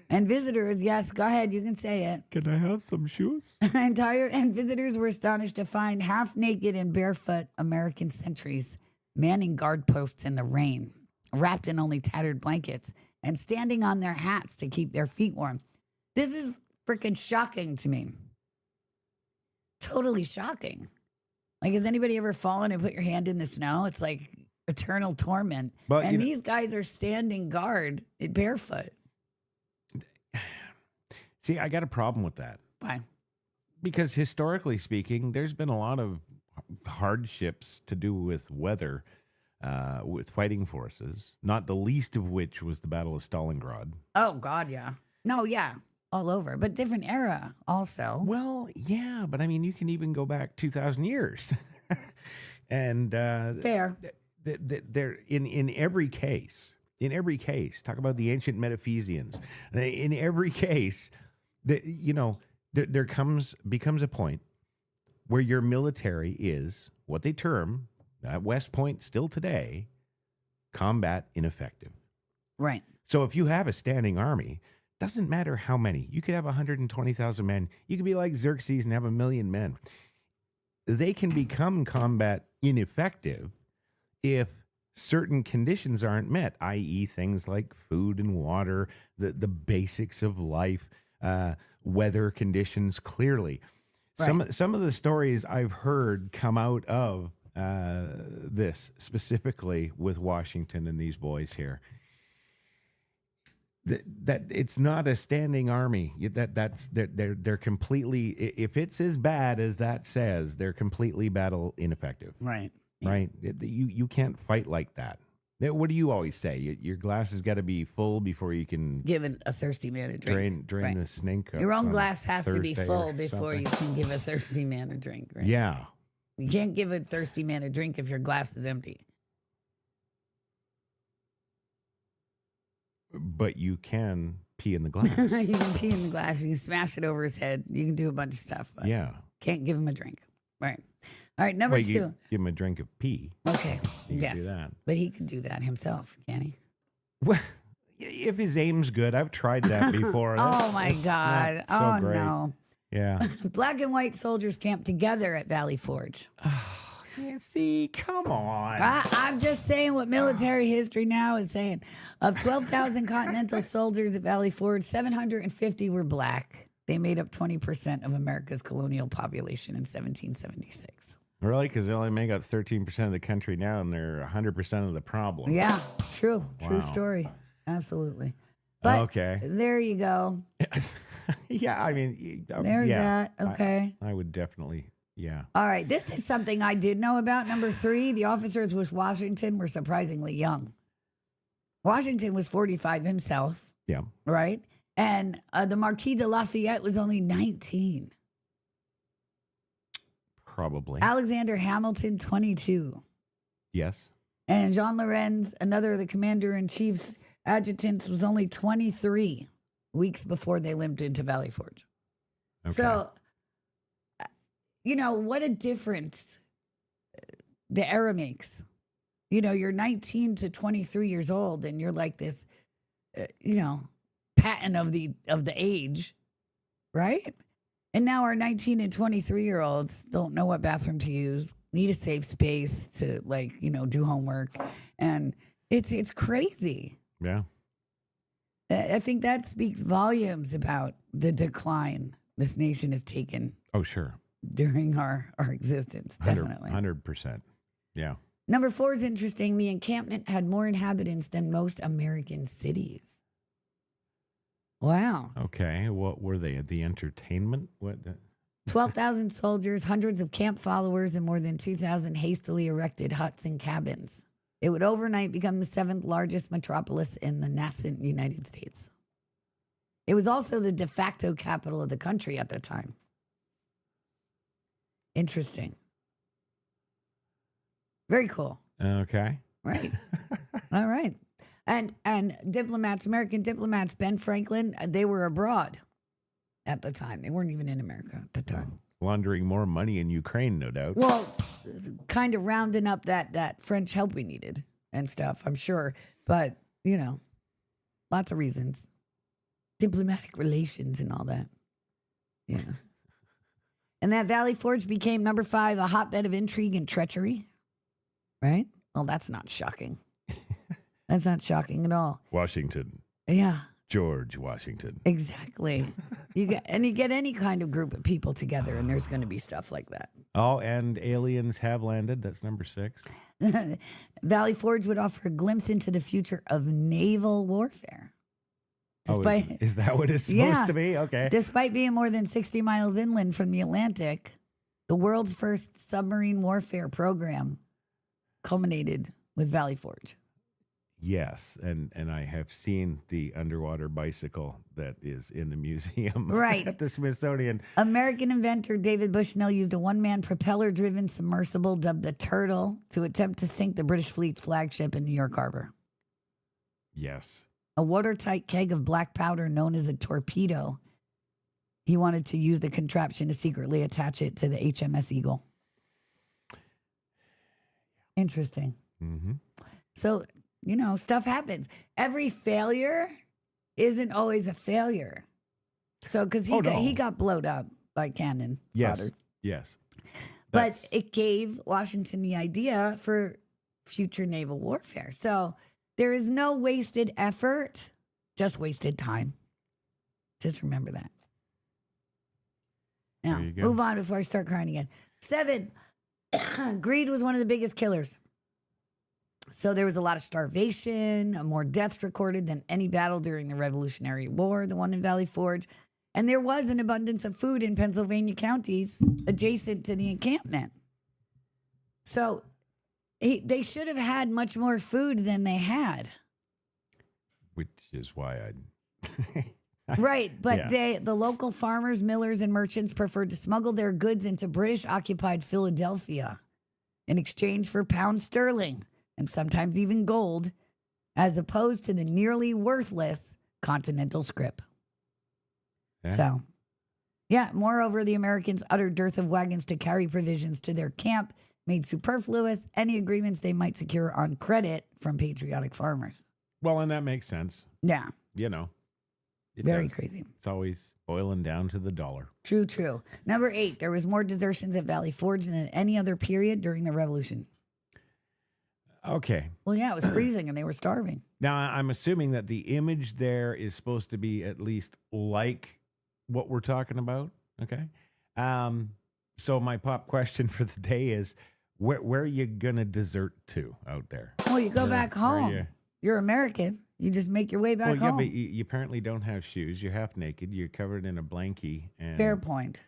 And visitors, yes, go ahead, you can say it. Can I have some shoes? And visitors were astonished to find half-naked and barefoot American sentries manning guard posts in the rain, wrapped in only tattered blankets, and standing on their hats to keep their feet warm. This is freaking shocking to me. Totally shocking. Like, has anybody ever fallen and put your hand in the snow? It's like eternal torment. But, and these guys are standing guard barefoot. See, I got a problem with that. Why? Because historically speaking, there's been a lot of hardships to do with weather, with fighting forces, not the least of which was the Battle of Stalingrad. Oh, God, yeah. No, yeah, all over, but different era also. Well, yeah, but I mean, you can even go back 2,000 years. And fair. There in every case, talk about the ancient Metaphesians. In every case, there becomes a point where your military is what they term at West Point still today, combat ineffective. Right. So if you have a standing army, doesn't matter how many. You could have 120,000 men. You could be like Xerxes and have 1 million men. They can become combat ineffective if certain conditions aren't met, i.e. things like food and water, the basics of life, weather conditions, clearly. Right. Some of the stories I've heard come out of this, specifically with Washington and these boys here, that it's not a standing army. They're completely, if it's as bad as that says, they're completely battle ineffective. Right. Right. You can't fight like that. What do you always say? Your glass has got to be full before you can give a thirsty man a drink. Drain the snake. Your own glass has to be full before you can give a thirsty man a drink. Right? Yeah. You can't give a thirsty man a drink if your glass is empty. But you can pee in the glass. You can pee in the glass. You can smash it over his head. You can do a bunch of stuff. But yeah. Can't give him a drink. Right. All right, number 2. You give him a drink of pee. Okay. You can do that. But he can do that himself, can he? Well, if his aim's good, I've tried that before. Oh my God. So great. No. Yeah. Black and white soldiers camped together at Valley Forge. Yeah, see, come on. I'm just saying what military history now is saying. Of 12,000 Continental soldiers at Valley Forge, 750 were black. They made up 20% of America's colonial population in 1776. Really? Because they only make up 13% of the country now, and they're 100% of the problem. Yeah, true. Wow. True story. Absolutely. But okay. There you go. Yeah, I mean, there's that. Okay. I would definitely, yeah. All right. This is something I did know about. Number 3, the officers with Washington were surprisingly young. Washington was 45 himself. Yeah. Right? And the Marquis de Lafayette was only 19. Probably. Alexander Hamilton, 22. Yes. And Jean Lorenz, another of the commander-in-chief's adjutants, was only 23 weeks before they limped into Valley Forge. Okay. So, what a difference the era makes. You're 19 to 23 years old, and you're like this, patent of the age, right? And now our 19 and 23-year-olds don't know what bathroom to use, need a safe space to do homework. And it's crazy. Yeah. I think that speaks volumes about the decline this nation has taken. Oh, sure. during our existence, definitely. 100%. Yeah. Number 4 is interesting. The encampment had more inhabitants than most American cities. Wow. Okay. What were they? The entertainment? What? 12,000 soldiers, hundreds of camp followers, and more than 2,000 hastily erected huts and cabins. It would overnight become the 7th largest metropolis in the nascent United States. It was also the de facto capital of the country at the time. Interesting. Very cool. Okay. Right. All right. And diplomats, American diplomats, Ben Franklin, they were abroad at the time. They weren't even in America at the time. Laundering more money in Ukraine, no doubt. Well, kind of rounding up that French help we needed and stuff, I'm sure. But, you know, lots of reasons. Diplomatic relations and all that. Yeah. And that Valley Forge became, number 5, a hotbed of intrigue and treachery. Right? Well, that's not shocking. That's not shocking at all. Washington. Yeah. George Washington. Exactly. You get any kind of group of people together, and there's going to be stuff like that. Oh, and aliens have landed. That's number 6. Valley Forge would offer a glimpse into the future of naval warfare. Despite, is that what it's supposed to be? Okay. Despite being more than 60 miles inland from the Atlantic, the world's first submarine warfare program culminated with Valley Forge. Yes, and I have seen the underwater bicycle that is in the museum right at the Smithsonian. American inventor David Bushnell used a one-man propeller-driven submersible dubbed the Turtle to attempt to sink the British fleet's flagship in New York Harbor. Yes. A watertight keg of black powder known as a torpedo. He wanted to use the contraption to secretly attach it to the HMS Eagle. Interesting. Mm-hmm. So, you know, stuff happens. Every failure isn't always a failure. So, because he got blowed up by cannon fodder. Yes. But it gave Washington the idea for future naval warfare. So there is no wasted effort, just wasted time. Just remember that. Now, move on before I start crying again. 7, greed was one of the biggest killers. So there was a lot of starvation, more deaths recorded than any battle during the Revolutionary War, the one in Valley Forge. And there was an abundance of food in Pennsylvania counties adjacent to the encampment. So they should have had much more food than they had. Which is why Right, but the local farmers, millers, and merchants preferred to smuggle their goods into British-occupied Philadelphia in exchange for pound sterling and sometimes even gold, as opposed to the nearly worthless continental scrip. Yeah. So, yeah, moreover, the Americans' utter dearth of wagons to carry provisions to their camp made superfluous any agreements they might secure on credit from patriotic farmers. Well, and that makes sense. Yeah. You know. Very crazy. It's always boiling down to the dollar. True, true. Number 8, there was more desertions at Valley Forge than at any other period during the Revolution. Okay. Well, yeah, it was freezing and they were starving. Now, I'm assuming that the image there is supposed to be at least like what we're talking about. Okay. So my pop question for the day is, where are you going to desert to out there? Well, you go back home. You're American. You just make your way back home. But you apparently don't have shoes. You're half naked. You're covered in a blankie. And, fair point.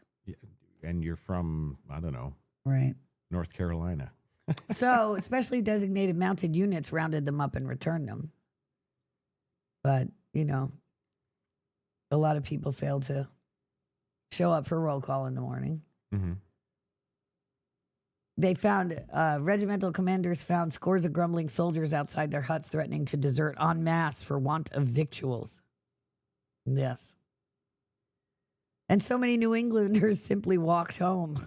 And you're from, I don't know. Right. North Carolina. So, especially designated mounted units rounded them up and returned them. But, you know, a lot of people failed to show up for roll call in the morning. Mm-hmm. They found, regimental commanders found scores of grumbling soldiers outside their huts threatening to desert en masse for want of victuals. Yes. And so many New Englanders simply walked home.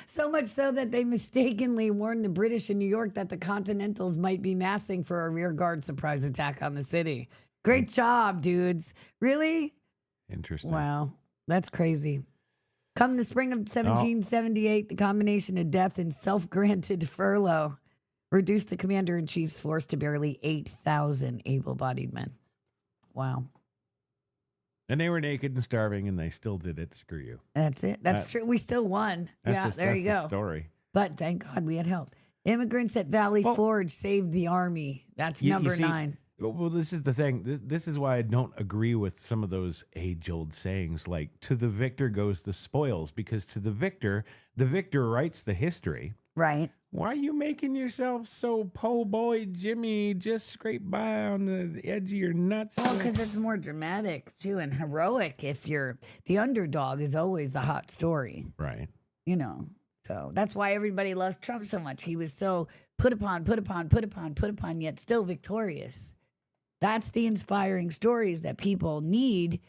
So much so that they mistakenly warned the British in New York that the Continentals might be massing for a rearguard surprise attack on the city. Great job, dudes. Really? Interesting. Wow. That's crazy. Come the spring of 1778, the combination of death and self-granted furlough reduced the commander-in-chief's force to barely 8,000 able-bodied men. Wow. And they were naked and starving, and they still did it. Screw you. That's it. That's true. We still won. Yeah, there you go. That's the story. But thank God we had help. Immigrants at Valley Forge saved the army. That's number 9. Well, this is the thing. This is why I don't agree with some of those age-old sayings like, to the victor goes the spoils, because to the victor writes the history. Right. Why are you making yourself so po' boy Jimmy, just scrape by on the edge of your nuts? Well, because it's more dramatic, too, and heroic. If you're the underdog is always the hot story. Right. You know. So that's why everybody loves Trump so much. He was so put upon, yet still victorious. That's the inspiring stories that people need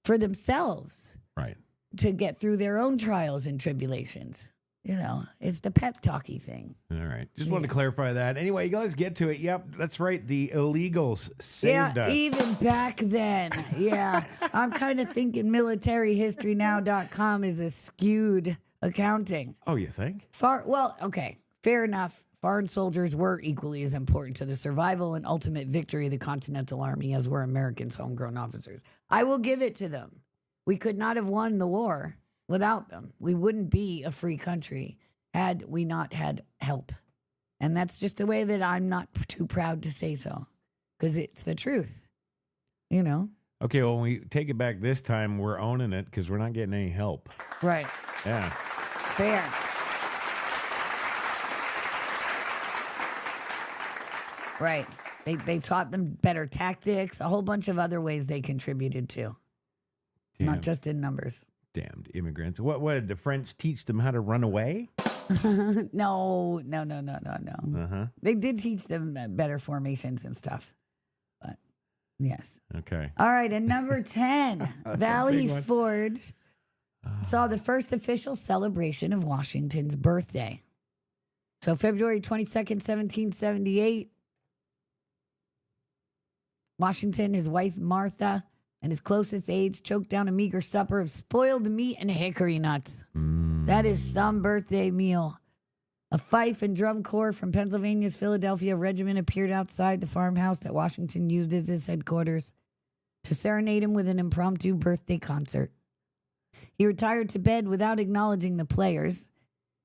for themselves. Right. To get through their own trials and tribulations. You know, it's the pep talky thing. All right. Just wanted to clarify that. Anyway, let's get to it. Yep, that's right. The illegals saved us. Even back then. Yeah. I'm kind of thinking militaryhistorynow.com is a skewed accounting. Oh, you think? Okay. Fair enough. Foreign soldiers were equally as important to the survival and ultimate victory of the Continental Army as were Americans' homegrown officers. I will give it to them. We could not have won the war without them. We wouldn't be a free country had we not had help. And that's just the way of it. I'm not too proud to say so because it's the truth, you know? Okay, well, when we take it back this time, we're owning it because we're not getting any help. Right. Yeah. Fair. Right. They taught them better tactics, a whole bunch of other ways they contributed to. Not just in numbers. Damned immigrants. What did the French teach them how to run away? No. Uh-huh. They did teach them better formations and stuff. But yes. Okay. All right, and number 10, Valley Forge saw the first official celebration of Washington's birthday. So February 22nd, 1778, Washington, his wife Martha, and his closest aides choked down a meager supper of spoiled meat and hickory nuts. That is some birthday meal. A fife and drum corps from Pennsylvania's Philadelphia Regiment appeared outside the farmhouse that Washington used as his headquarters to serenade him with an impromptu birthday concert. He retired to bed without acknowledging the players.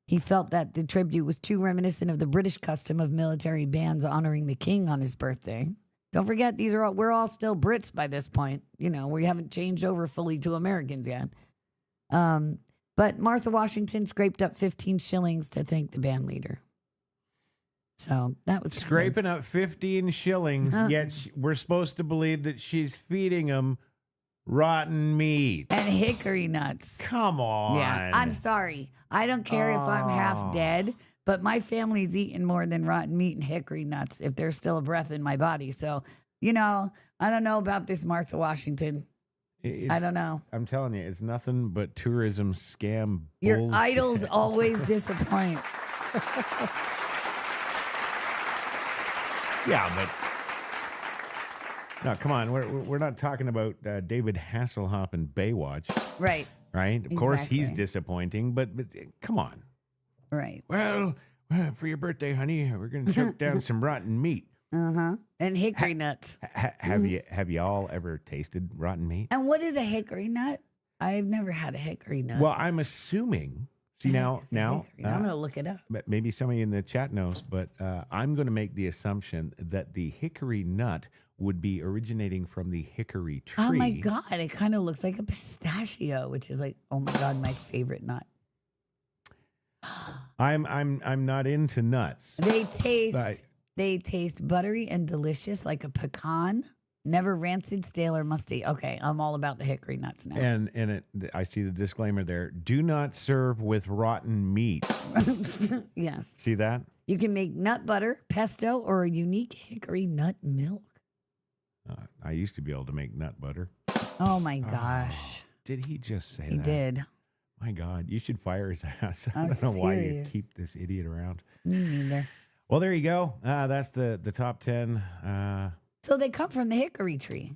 He felt that the tribute was too reminiscent of the British custom of military bands honoring the king on his birthday. Don't forget, we're all still Brits by this point. You know, we haven't changed over fully to Americans yet. But Martha Washington scraped up 15 shillings to thank the band leader. So that was scraping up 15 shillings, yet we're supposed to believe that she's feeding them rotten meat. And hickory nuts. Come on. Yeah, I'm sorry. I don't care if I'm half dead, but my family's eaten more than rotten meat and hickory nuts if there's still a breath in my body. So, you know, I don't know about this Martha Washington. I don't know. I'm telling you, it's nothing but tourism scam Your bullshit. idols always disappoint. Yeah, but no, come on. We're not talking about David Hasselhoff and Baywatch. Right. Right? Of course, he's disappointing, but come on. Right. Well, for your birthday, honey, we're going to choke down some rotten meat. Uh-huh. And hickory nuts. Have you all ever tasted rotten meat? And what is a hickory nut? I've never had a hickory nut. Well, I'm assuming. See, now I'm going to look it up. Maybe somebody in the chat knows, but I'm going to make the assumption that the hickory nut would be originating from the hickory tree. Oh my God, it kind of looks like a pistachio, which is like, oh my God, my favorite nut. I'm not into nuts. They taste buttery and delicious like a pecan. Never rancid, stale, or musty. Okay, I'm all about the hickory nuts now. And I see the disclaimer there. Do not serve with rotten meat. Yes. See that? You can make nut butter, pesto, or a unique hickory nut milk. I used to be able to make nut butter. Oh my gosh. Did he just say that? He did. My God, you should fire his ass. I I'm don't know why you serious. keep this idiot around. Me neither. Well, there you go. That's the top 10. So they come from the hickory tree,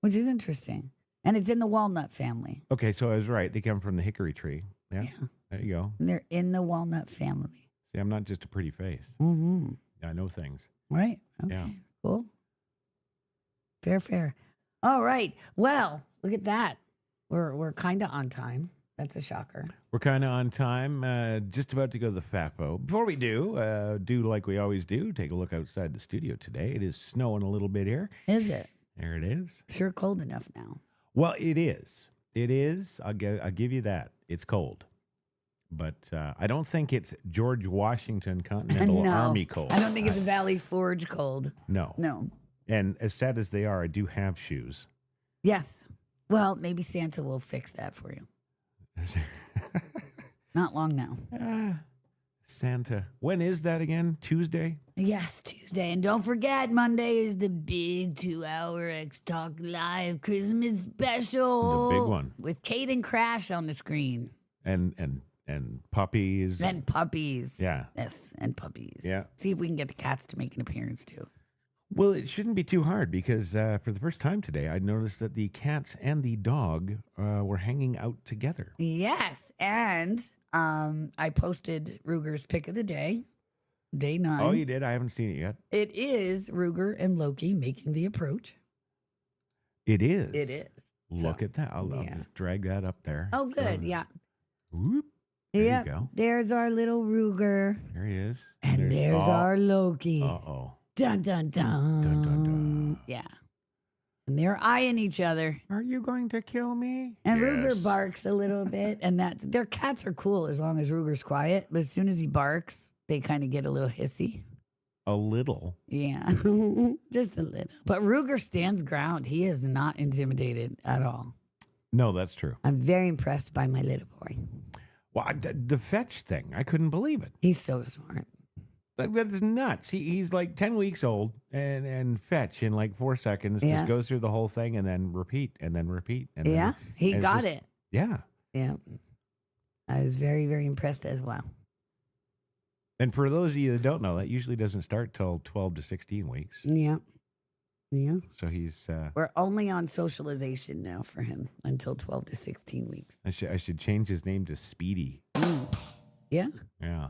which is interesting. And it's in the walnut family. Okay, so I was right. They come from the hickory tree. Yeah. There you go. And they're in the walnut family. See, I'm not just a pretty face. Mm-hmm. I know things. Right. Okay. Yeah. Cool. Fair. All right. Well, look at that. We're kind of on time. That's a shocker. We're kind of on time. Just about to go to the FAFO. Before we do like we always do, take a look outside the studio today. It is snowing a little bit here. Is it? There it is. Sure cold enough now. Well, it is. It is. I'll give you that. It's cold. But I don't think it's George Washington Continental Army cold. I don't think it's Valley Forge cold. No. No. And as sad as they are, I do have shoes. Yes. Well, maybe Santa will fix that for you. Not long now. Santa. When is that again? Tuesday? Yes, Tuesday. And don't forget, Monday is the big 2-hour XtalkLIVE Christmas special. The big one. With Kate and Crash on the screen. And puppies. And puppies. Yeah. Yes, and puppies. Yeah. See if we can get the cats to make an appearance, too. Well, it shouldn't be too hard because for the first time today, I noticed that the cats and the dog were hanging out together. Yes, and I posted Ruger's pick of the day, day 9. Oh, you did? I haven't seen it yet. It is Ruger and Loki making the approach. It is? It is. Look at that. I'll just drag that up there. Oh, good. Yeah. Whoop. There you go. There's our little Ruger. There he is. And there's our Loki. Uh-oh. Dun, dun, dun. Dun, dun, dun. Yeah. And they're eyeing each other. Are you going to kill me? And Yes. Ruger barks a little bit. And their cats are cool as long as Ruger's quiet. But as soon as he barks, they kind of get a little hissy. A little. Yeah. Just a little. But Ruger stands ground. He is not intimidated at all. No, that's true. I'm very impressed by my little boy. Well, the fetch thing, I couldn't believe it. He's so smart. That's nuts. He's like 10 weeks old and fetch in like 4 seconds. Yeah. Just goes through the whole thing and then repeat and then repeat. And then, Yeah, he and got just, it. Yeah. Yeah. I was very, very impressed as well. And for those of you that don't know, that usually doesn't start till 12 to 16 weeks. Yeah. Yeah. So he's... We're only on socialization now for him until 12 to 16 weeks. I should change his name to Speedy. Yeah. Yeah.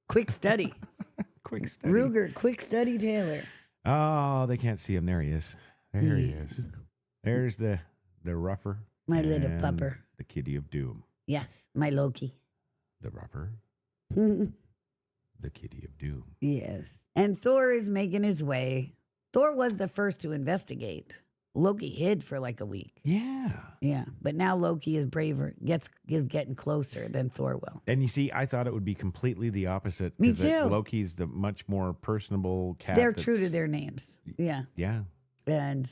Quick study. Quick study. Ruger, quick study Taylor. Oh, they can't see him. There he is. There he is. There's the rougher. My little and pupper. The kitty of doom. Yes, my Loki. The rougher. The kitty of doom. Yes. And Thor is making his way. Thor was the first to investigate. Loki hid for like a week. Yeah. Yeah. But now Loki is braver, is getting closer than Thor will. And you see, I thought it would be completely the opposite. Me 'cause too. Loki's the much more personable cat. They're true to their names. Yeah. Yeah. And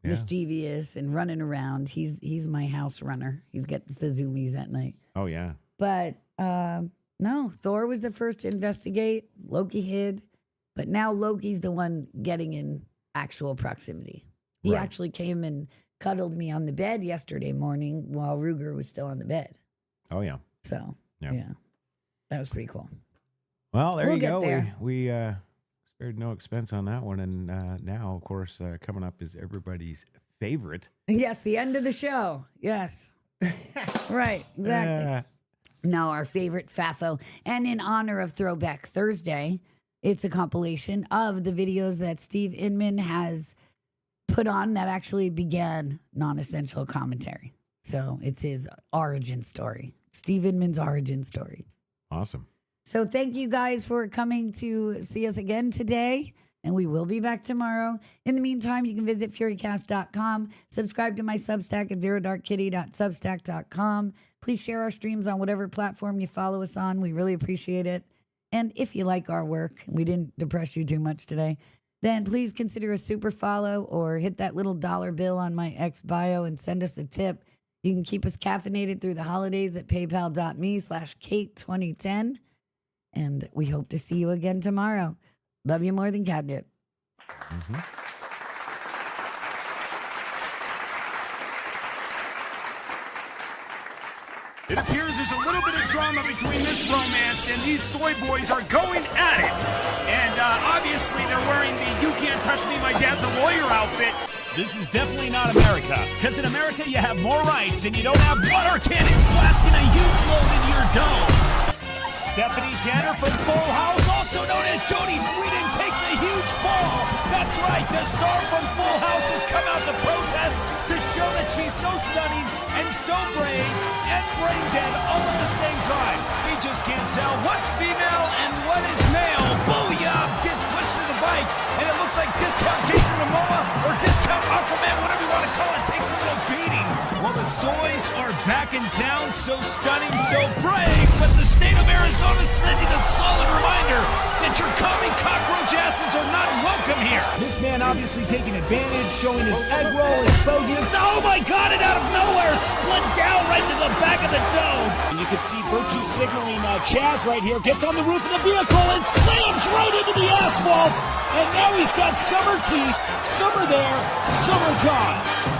Yeah. mischievous and running around. He's my house runner. He's got the zoomies at night. Oh, yeah. But no, Thor was the first to investigate. Loki hid. But now Loki's the one getting in actual proximity. He Right. actually came and cuddled me on the bed yesterday morning while Ruger was still on the bed. Oh, yeah. So, Yep. yeah, that was pretty cool. Well, there We'll you get go. there. We spared no expense on that one. And now, of course, coming up is everybody's favorite. Yes, the end of the show. Yes. Right, exactly. Now, our favorite FAFO. And in honor of Throwback Thursday, it's a compilation of the videos that Steve Inman has put on that actually began non-essential commentary. So it's his origin story, Steve Inman's origin story. Awesome. So thank you guys for coming to see us again today. And we will be back tomorrow. In the meantime, you can visit Furycast.com. Subscribe to my Substack at zerodarkkitty.substack.com. Please share our streams on whatever platform you follow us on. We really appreciate it. And if you like our work, we didn't depress you too much today, then please consider a super follow or hit that little dollar bill on my X bio and send us a tip. You can keep us caffeinated through the holidays at paypal.me/Kate2010. And we hope to see you again tomorrow. Love you more than catnip. Mm-hmm. It appears there's a little bit of drama between this romance, and these soy boys are going at it. And obviously they're wearing the "You Can't Touch Me, My Dad's a Lawyer" outfit. This is definitely not America, because in America you have more rights and you don't have water cannons blasting a huge load into your dome. Stephanie Tanner from Full House, also known as Jodie Sweetin, takes a huge fall. That's right, the star from Full House has come out to protest to show that she's so stunning and so brave and brain dead all at the same time. He just can't tell what's female and what is male. Booyah! Gets pushed to the bike, and it looks like discount Jason Momoa or discount Aquaman, whatever you want to call it, takes a little beating. Well, the Soys are back in town, so stunning, so brave, but the state of Arizona is sending a solid reminder that your commie cockroach asses are not welcome here. This man obviously taking advantage, showing his egg roll, exposing it. Oh my God, and out of nowhere, split down right to the back of the dome. And you can see Virtue signaling Chaz right here, gets on the roof of the vehicle and slams right into the asphalt. And now he's got summer teeth, summer there, summer gone.